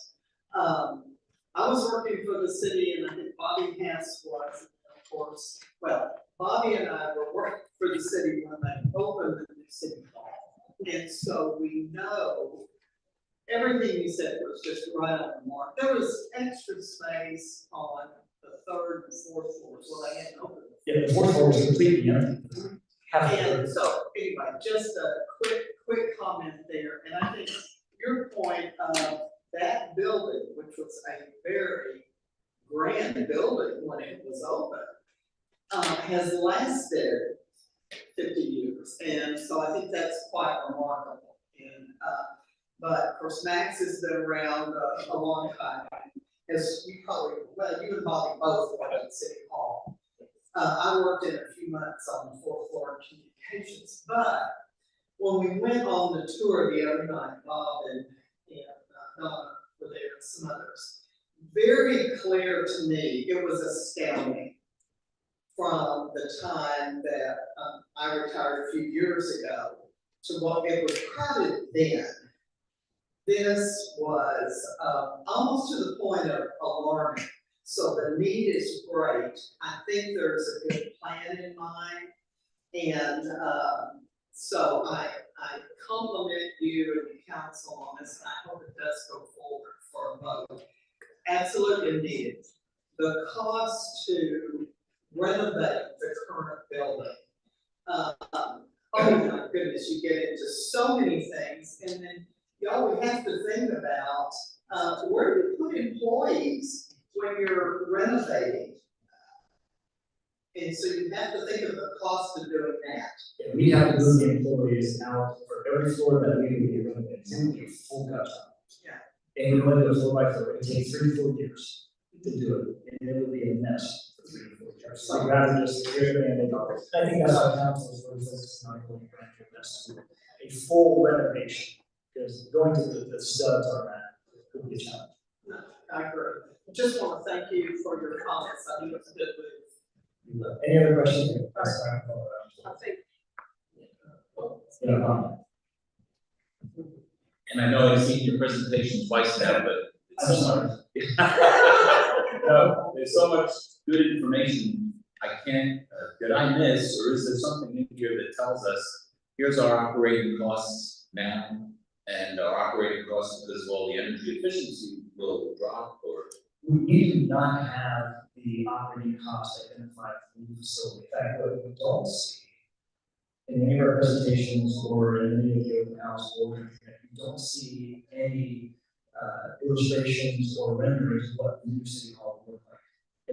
I was working for the city, and I think Bobby Hess was, of course. Well, Bobby and I were working for the city when they opened the new city hall, and so we know everything you said was just right on the mark. There was extra space on the 3rd and 4th floors, well, they hadn't opened. Yeah, the 4th floor was completely empty. And so, anyway, just a quick comment there, and I think your point of that building, which was a very grand building when it was open, has lasted 50 years, and so I think that's quite remarkable. And but of course, Max has been around a long time, as you probably, well, you and Bobby both worked at City Hall. I worked in a few months on the 4th floor in communications, but when we went on the tour the other night, Bob and Donna were there and some others, very clear to me, it was astounding from the time that I retired a few years ago to what it was crowded then. This was almost to the point of alarming. So the need is great. I think there's a good plan in mind. And so I compliment you and the council on this, and I hope it does go forward for a vote. Absolutely needed. The cost to renovate the current building. Oh my goodness, you get into so many things, and then you always have to think about where do you put employees when you're renovating? And so you have to think of the cost of doing that. Yeah, we have to move the employees out for every floor that we would be renovating. It's going to be a full gut job. Yeah. And we're going to do a floor by floor. It takes 3 to 4 years to do it, and it would be a mess for 3 to 4 years. So I'd rather just here's the band-aid off. I think that's how council is really focused on going to invest in a full renovation, because going to the studs on that could be a challenge. No, I agree. I just want to thank you for your comments. I think it's a good move. Any other questions? I think. And I know I've seen your presentation twice now, but I'm sorry. no, there's so much good information. Did I miss, or is there something in here that tells us, here's our operating costs now, and our operating costs because of all the energy efficiency will drop, or? We do not have the operating costs identified for the facility. In fact, what we don't see in any of our presentations or in any of the open house board, you don't see any illustrations or renderings of what the new city hall will look like.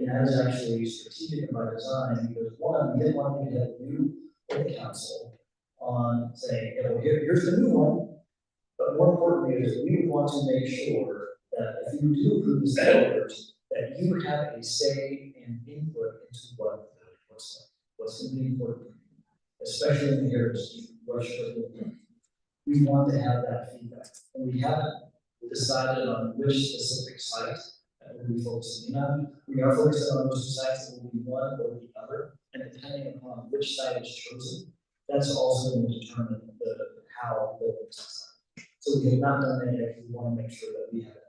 And that is actually strategic by design, because one, we didn't want to get new for the council on saying, you know, here's the new one. But more importantly is we want to make sure that if you do approve the developers, that you have a say and input into what the village looks like, what's going to be important, especially in the areas we want to have that feedback. And we haven't decided on which specific site that we'll be focusing on. We are focusing on those sites that will be one or the other, and depending upon which site is chosen, that's also going to determine how the building is designed. So we have not done that yet. We want to make sure that we have that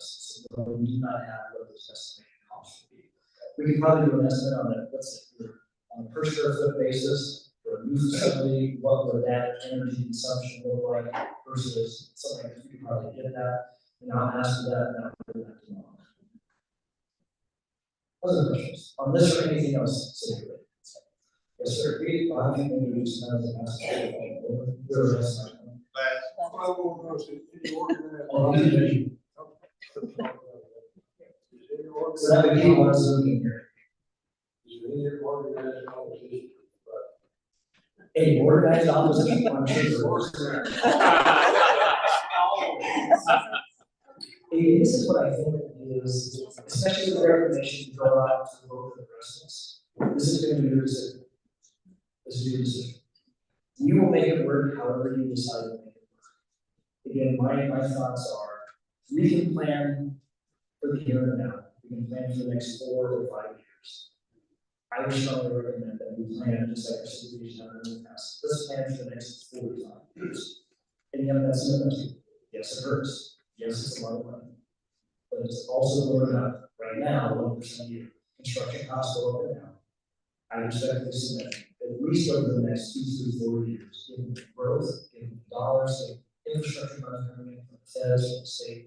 so we do not have what those estimated costs will be. We can probably do an estimate on that, on a per square foot basis for a new facility, what would that energy consumption look like versus something that we could probably get that. And I'll ask for that and I'll do that tomorrow. Other questions on this or anything else? City related? Yes, sir. I can introduce now as a master. So that would be what's looking here. A organized opposition. This is what I think is, especially with the recommendation to go out to vote for the residents. This is going to be your decision. This is your decision. You will make it work however you decide to make it work. Again, my thoughts are, we can plan for the here and now. We can plan for the next 4 or 5 years. I would strongly recommend that we plan just like our cities have in the past. Let's plan for the next 45 years. And yet that's not enough. Yes, it hurts. Yes, it's a lot of money. But it's also going up right now, 1% a year. Construction costs go up and down. I respectfully submit at least over the next 2, 3, 4 years, given the growth, given the dollars, the infrastructure money coming in from the feds, from the state,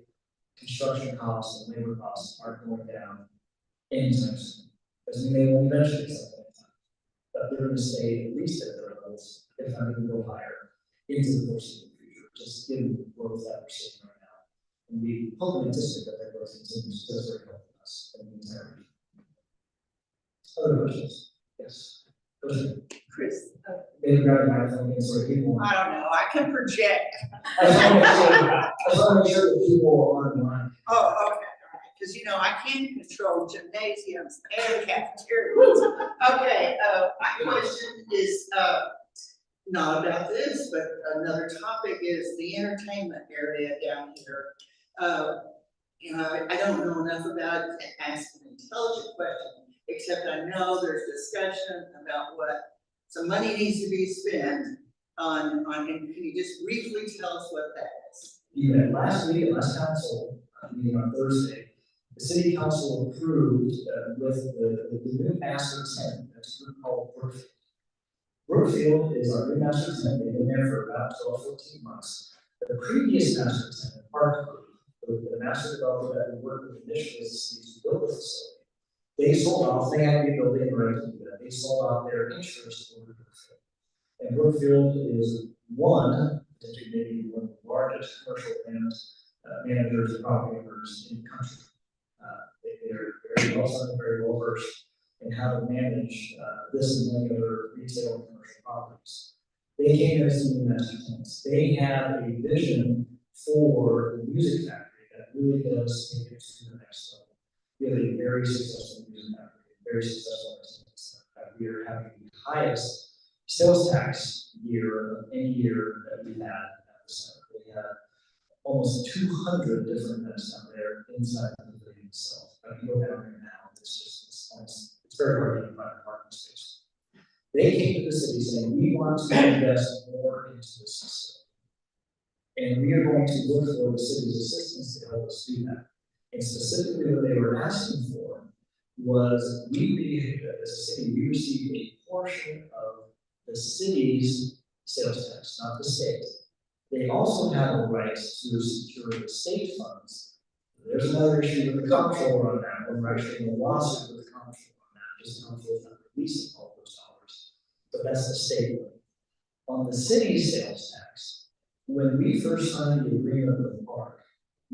construction costs and labor costs aren't going down anytime soon. Because we may eventually get something like that. But they're going to stay at least at their levels, if not even go higher, into the foreseeable future, just given the growth that we're seeing right now. And we hope and anticipate that growth continues because they're helping us in the entire region. Other questions? Yes. Chris. Maybe grab my phone again so people. I don't know, I can project. I just want to make sure that people are online. Oh, okay, all right, because you know, I can't control gymnasiums and cafeterias. Okay, my question is, not about this, but another topic is the entertainment area down here. You know, I don't know enough about it to ask an intelligent question, except I know there's discussion about what some money needs to be spent on, and can you just briefly tell us what that is? Yeah, last week, last council meeting on Thursday, the city council approved with the new master tenant, that's a group called Brookfield. Brookfield is our new master tenant. They've been there for about 12, 14 months. The previous master tenant, Park Group, the master developer that we worked with initially as the city to build the facility, they sold off, they had the ability and right to do that. They sold off their interest in Brookfield. And Brookfield is potentially maybe one of the largest commercial managers and property owners in the country. They're very well known, very well versed in how to manage this and many other retail and commercial properties. They came as the master tenants. They have a vision for the music factory that really does take us to the next level. We have a very successful music factory, very successful business. We are having the highest sales tax year of any year that we've had at the center. We have almost 200 different events down there inside the pavilion itself. If you go down there now, it's very hard to find a parking space. They came to the city saying, we want to invest more into this facility. And we are going to look for the city's assistance to help us do that. And specifically what they were asking for was, as a city, we received a portion of the city's sales tax, not the state. They also have a right to secure the state funds. There's another issue with the comptroller on that. We're actually in a lawsuit with the comptroller on that. Just the comptroller is not releasing all those dollars. But that's the state one. On the city's sales tax, when we first signed the agreement with the park,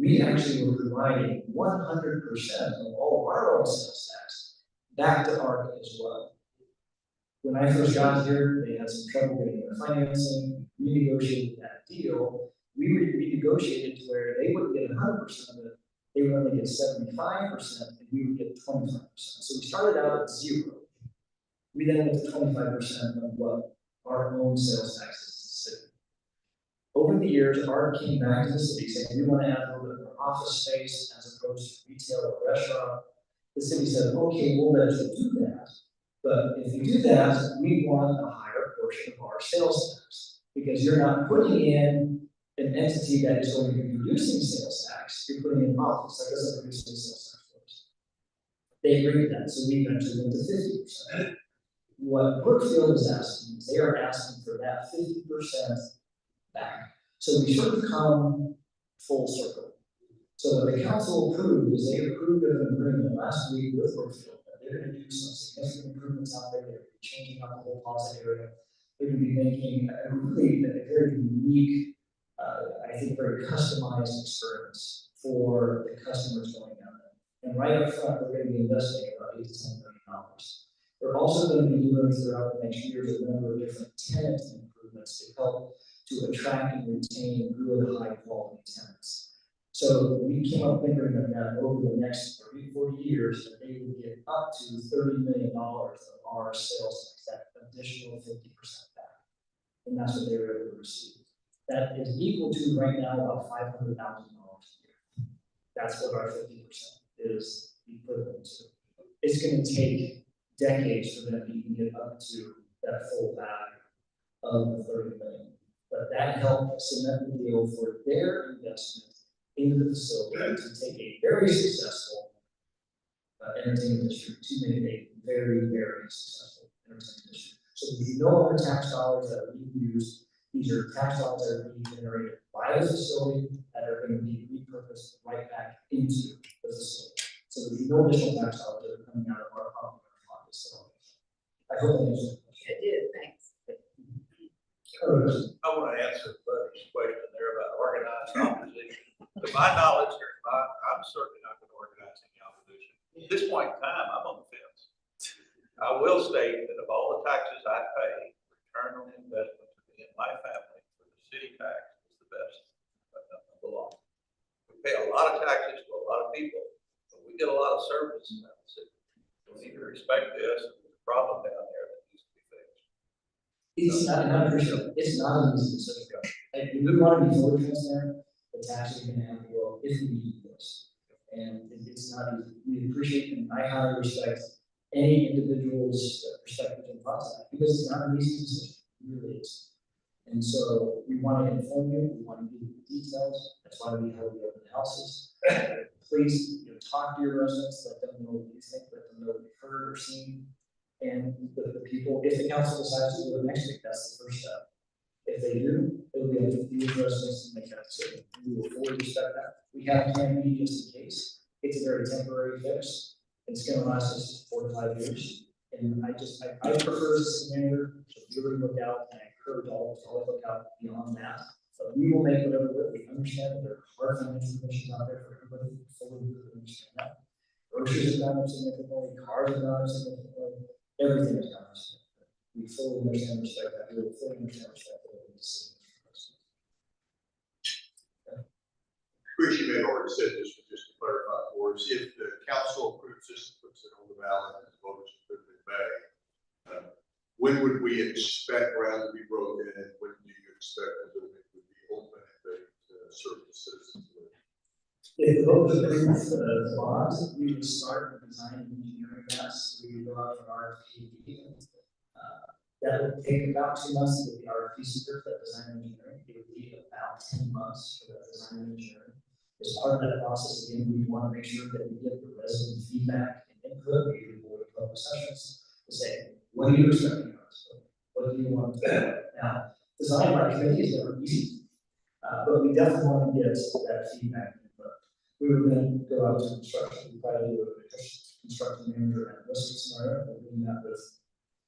we actually were providing 100% of all of our own sales tax back to ARC as well. When I first got here, they had some trouble getting the financing, renegotiated that deal. We renegotiated to where they wouldn't get 100% of it, they would only get 75%, and we would get 25%. So we started out at 0. We then went to 25% of what our own sales taxes to the city. Over the years, ARC came back to the city saying, we want to add a little bit more office space as opposed to retail or restaurant. The city said, okay, we'll let you do that. But if you do that, we want a higher portion of our sales tax because you're not putting in an entity that is going to be producing sales tax. You're putting in office that doesn't produce any sales tax for us. They agreed to that, so we eventually went to 50%. What Brookfield is asking is they are asking for that 50% back. So we sort of come full circle. So what the council approved is they approved of an agreement last week with Brookfield. They're going to do some significant improvements out there. They're going to be changing out the whole plaza area. They're going to be making a really a very unique, I think, very customized experience for the customers going down there. And right up front, we're going to be investing about $8 to $10 million. We're also going to be doing throughout the next years a number of different tenant improvements to help to attract and retain really high quality tenants. So we came up thinking that over the next 30, 40 years, that they would get up to $30 million of our sales tax, that additional 50% back. And that's what they were able to receive. That is equal to right now about $500,000 a year. That's what our 50% is equivalent to. It's going to take decades for them to even get up to that full value of the 30 million. But that helped cement the deal for their investment into the facility to take a very successful entertainment district to make it a very, very successful entertainment district. So there's no other tax dollars that are being used. These are tax dollars that are being generated by the facility that are going to be repurposed right back into the facility. So there's no additional tax dollars that are coming out of our pocket. So I hope that answers the question. It did, thanks. I want to answer Buddy's question there about organized opposition. To my knowledge, I'm certainly not going to organize any opposition. At this point in time, I'm on the fence. I will state that of all the taxes I pay, return on investment to me and my family for the city tax is the best of the law. We pay a lot of taxes to a lot of people, but we get a lot of service in that city. We need to respect this. There's a problem down there that needs to be fixed. It's not an easy decision. And we want to be fully transparent. The taxes are going to have to go up if we do this. And it's not easy. We appreciate and I highly respect any individual's perspective and thoughts on that because it's not an easy decision. It really is. And so we want to inform you, we want to give you the details. That's why we hold the open houses. Please, talk to your residents, let them know what you think, let them know what you've heard or seen. And the people, if the council decides to do it next week, that's the first step. If they do, it will be up to the residents to make that decision. We will fully respect that. We have a plan B just in case. It's a very temporary fix. It's going to last us 4 to 5 years. And I prefer as a city manager to really look out, and I encourage all of us to always look out beyond that. But we will make whatever work. We understand that there are hard financial conditions out there for everybody to fully understand that. Groceries have gone up significantly, cars have gone up significantly, everything has gone up significantly. We fully understand and respect that. We will fully understand and respect that. Chris, you may have already said this, but just to clarify for us, if the council approves this and puts it on the ballot and the voters approve it in May, when would we expect ground to be broken and when do you expect the building would be open and ready to serve the citizens? If the voters approve the bonds, we would start the design and engineering tasks. We would go out for RFP. That would take about 2 months to get the RFP secret for that design and engineering. It would be about 10 months for that design and engineering. As part of that process, again, we want to make sure that we get the resident feedback and input. We do public sessions to say, what are you expecting of us? What do you want to do? Now, design by committee is never easy, but we definitely want to get that feedback and input. We would then go out to construction. We probably do a construction manager and risk scenario. We're doing that with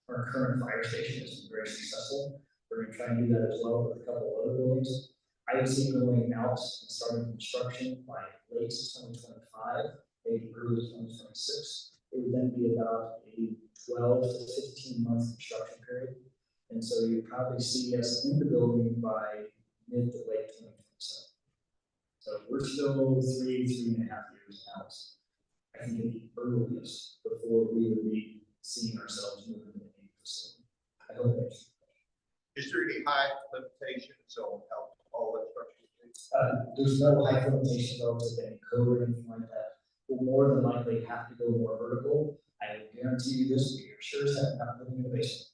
our current fire station. Has been very successful. We're going to try and do that as well with a couple of other buildings. I would see it going out and starting construction by late 2025, maybe early 2026. It would then be about a 12 to 15 month construction period. And so you'd probably see us in the building by mid to late 2027. So we're still 3.5 years out. I think at the earliest before we would be seeing ourselves moving into the facility. I hope that's. Is there any height limitations on how all that structure is? There's no height limitations relative to any code or anything like that. We'll more than likely have to go more vertical. I guarantee you this, we are sure as heck not living in the basement.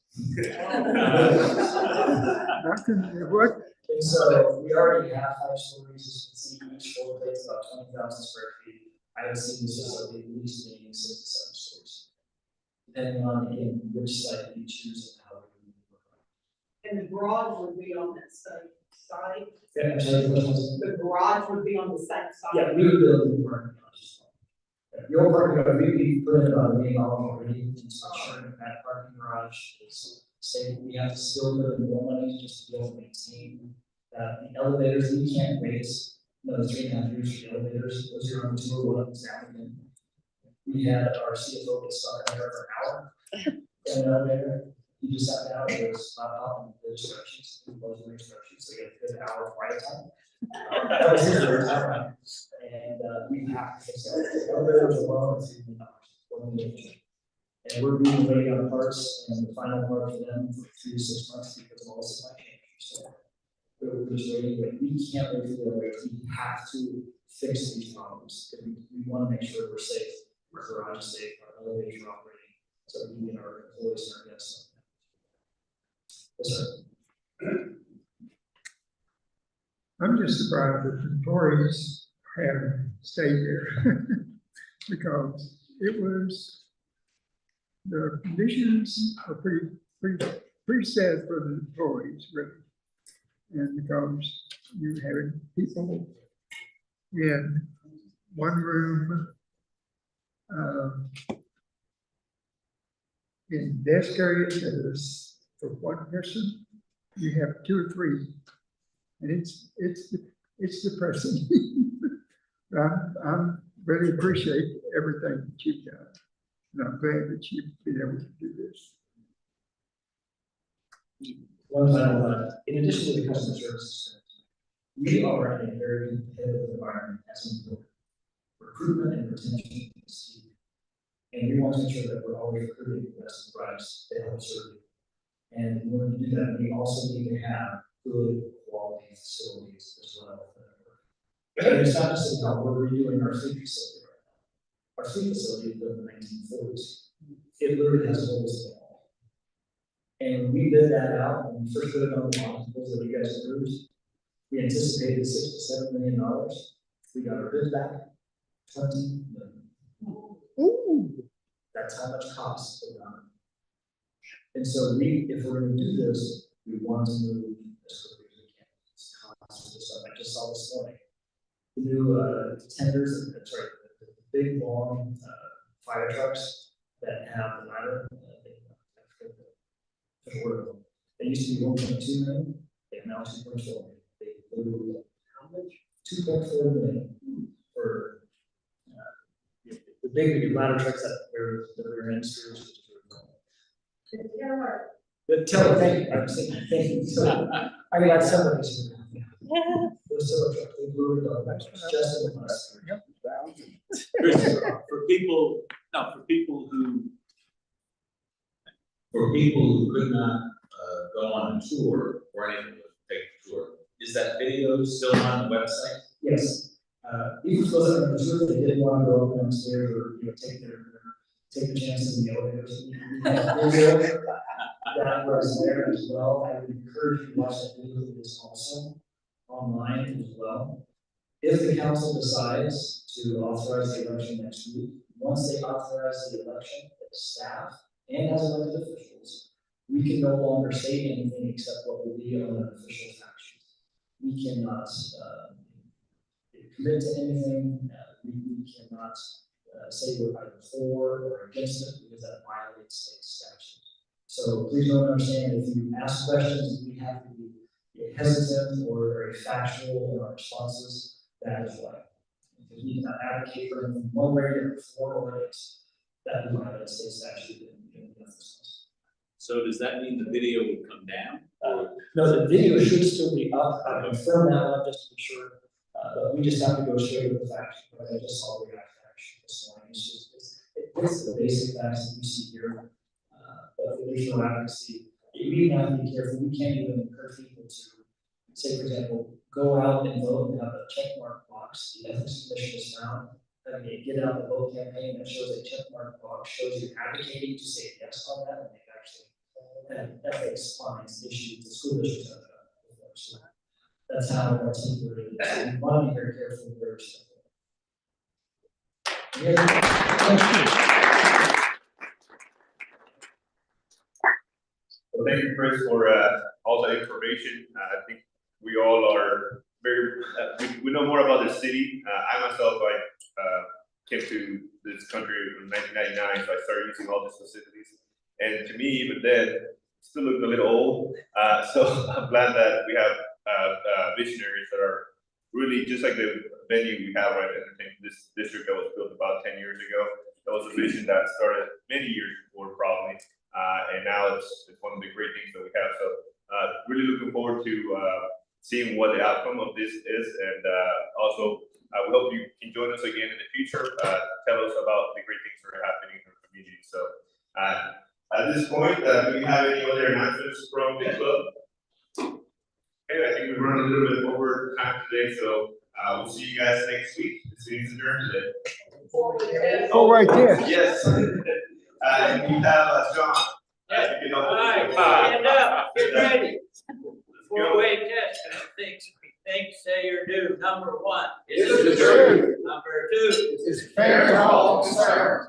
What? And so we already have 5 stories, as you can see, each floor plate's about 20,000 square feet. I would see this facility at least being 6 to 7 stories. Depending on, again, which site you choose and how we work. And the garage would be on that same side. Yeah, I'm sorry, what was it? The garage would be on the same side. Yeah, we would build the parking lot. Your parking lot, we put in about $1 million already into ensuring that parking garage is stable. We have to still put in more money just to be able to maintain the elevators. We can't raise another 3.5 years for the elevators. Those are on the tour ones down again. We had our CFO get stuck out there for an hour in an elevator. He just sat down and was not popping the instructions. He wasn't instructions, so he had a good hour of quiet time. That was his first time. And we have to fix that. The elevator was alone $3 million. And we're being waiting on parts and the final part for them for 3 to 6 months because of all the supply chain. So we're just waiting, but we can't wait for the elevator. We have to fix these problems. We want to make sure we're safe, our garage is safe, our elevators are operating, so we can get our employees and our guests. Yes, sir. I'm just surprised that the employees have stayed there because it was, the conditions are pretty sad for the employees, really. And because you had people in one room, in desk areas that is for one person, you have 2 or 3. And it's depressing. I'm really appreciate everything that you've done. And I'm glad that you've been able to do this. One final, in addition to the customer service, we are in a very competitive environment as an employer. Recruitment and retention is key. And we want to ensure that we're always recruiting the best price to help serve you. And in order to do that, we also need to have good quality facilities as well. And it's not just about what we're doing our fleet facility right now. Our fleet facility was built in the 1940s. It literally has holes in it. And we bid that out when we first put it on the line, those that you guys approved. We anticipated $6 to $7 million. We got our bid back, $20 million. Ooh. That's how much cost it got. And so if we're going to do this, we want to move as quickly as we can. It's cost of stuff. I just saw this morning. The new tenders, the big long fire trucks that have the ladder. They used to be 1.2 million, they're now 2.4 million. They literally, how much? 2.4 million for the big ladder trucks that we're in stores. The teller, thank you. I'm saying thank you. So, I mean, that's somebody's. Those teller trucks, they blew it up. Just in the bus. Chris, for people who could not go on a tour or anything to take the tour, is that video still on the website? Yes. Even if those are sure they didn't want to go up downstairs or take the chances in the elevators. That was there as well. I would encourage you to watch that video. It is also online as well. If the council decides to authorize the election next week, once they authorize the election, the staff and as elected officials, we can no longer say anything except what will be on an official fact sheet. We cannot commit to anything. We cannot say we're either for or against it because that violates state statute. So please don't understand if you ask questions, we have to be hesitant or very factual in our responses, that is why. If we cannot advocate for them one way or form it, that would violate state statute in the response. So does that mean the video would come down? No, the video should still be up. I confirmed that one just to be sure. But we just have to go straight with the facts. Right? I just saw the react action this morning. It's the basic facts that we see here. But there's no advocacy. We have to be careful. We can't even encourage people to say, for example, go out and vote and have a check mark box. The Ethics Commission has found that when you get out the vote campaign that shows a check mark box, shows you're advocating to say yes on that, and they've actually had ethics fines issued to school districts. So that's how our team really, we want to be very careful and very respectful. Well, thank you, Chris, for all that information. I think we all are very, we know more about the city. I myself, came to this country in 1999, so I started using all these facilities. And to me, even then, it still looked a little old. So I'm glad that we have visionaries that are really just like the venue we have right at this district that was built about 10 years ago. That was a vision that started many years before, probably. And now it's one of the great things that we have. So really looking forward to seeing what the outcome of this is. And also, we hope you can join us again in the future. Tell us about the great things that are happening in our community. So at this point, do we have any other announcements from the club? Okay, I think we run a little bit over time today. So we'll see you guys next week. This meeting's adjourned today. Oh, right there. Yes. We have John. Stand up, get ready. Four-way test, think, say, or do. Number one. Is it true? Number two. Is fair to all concerned?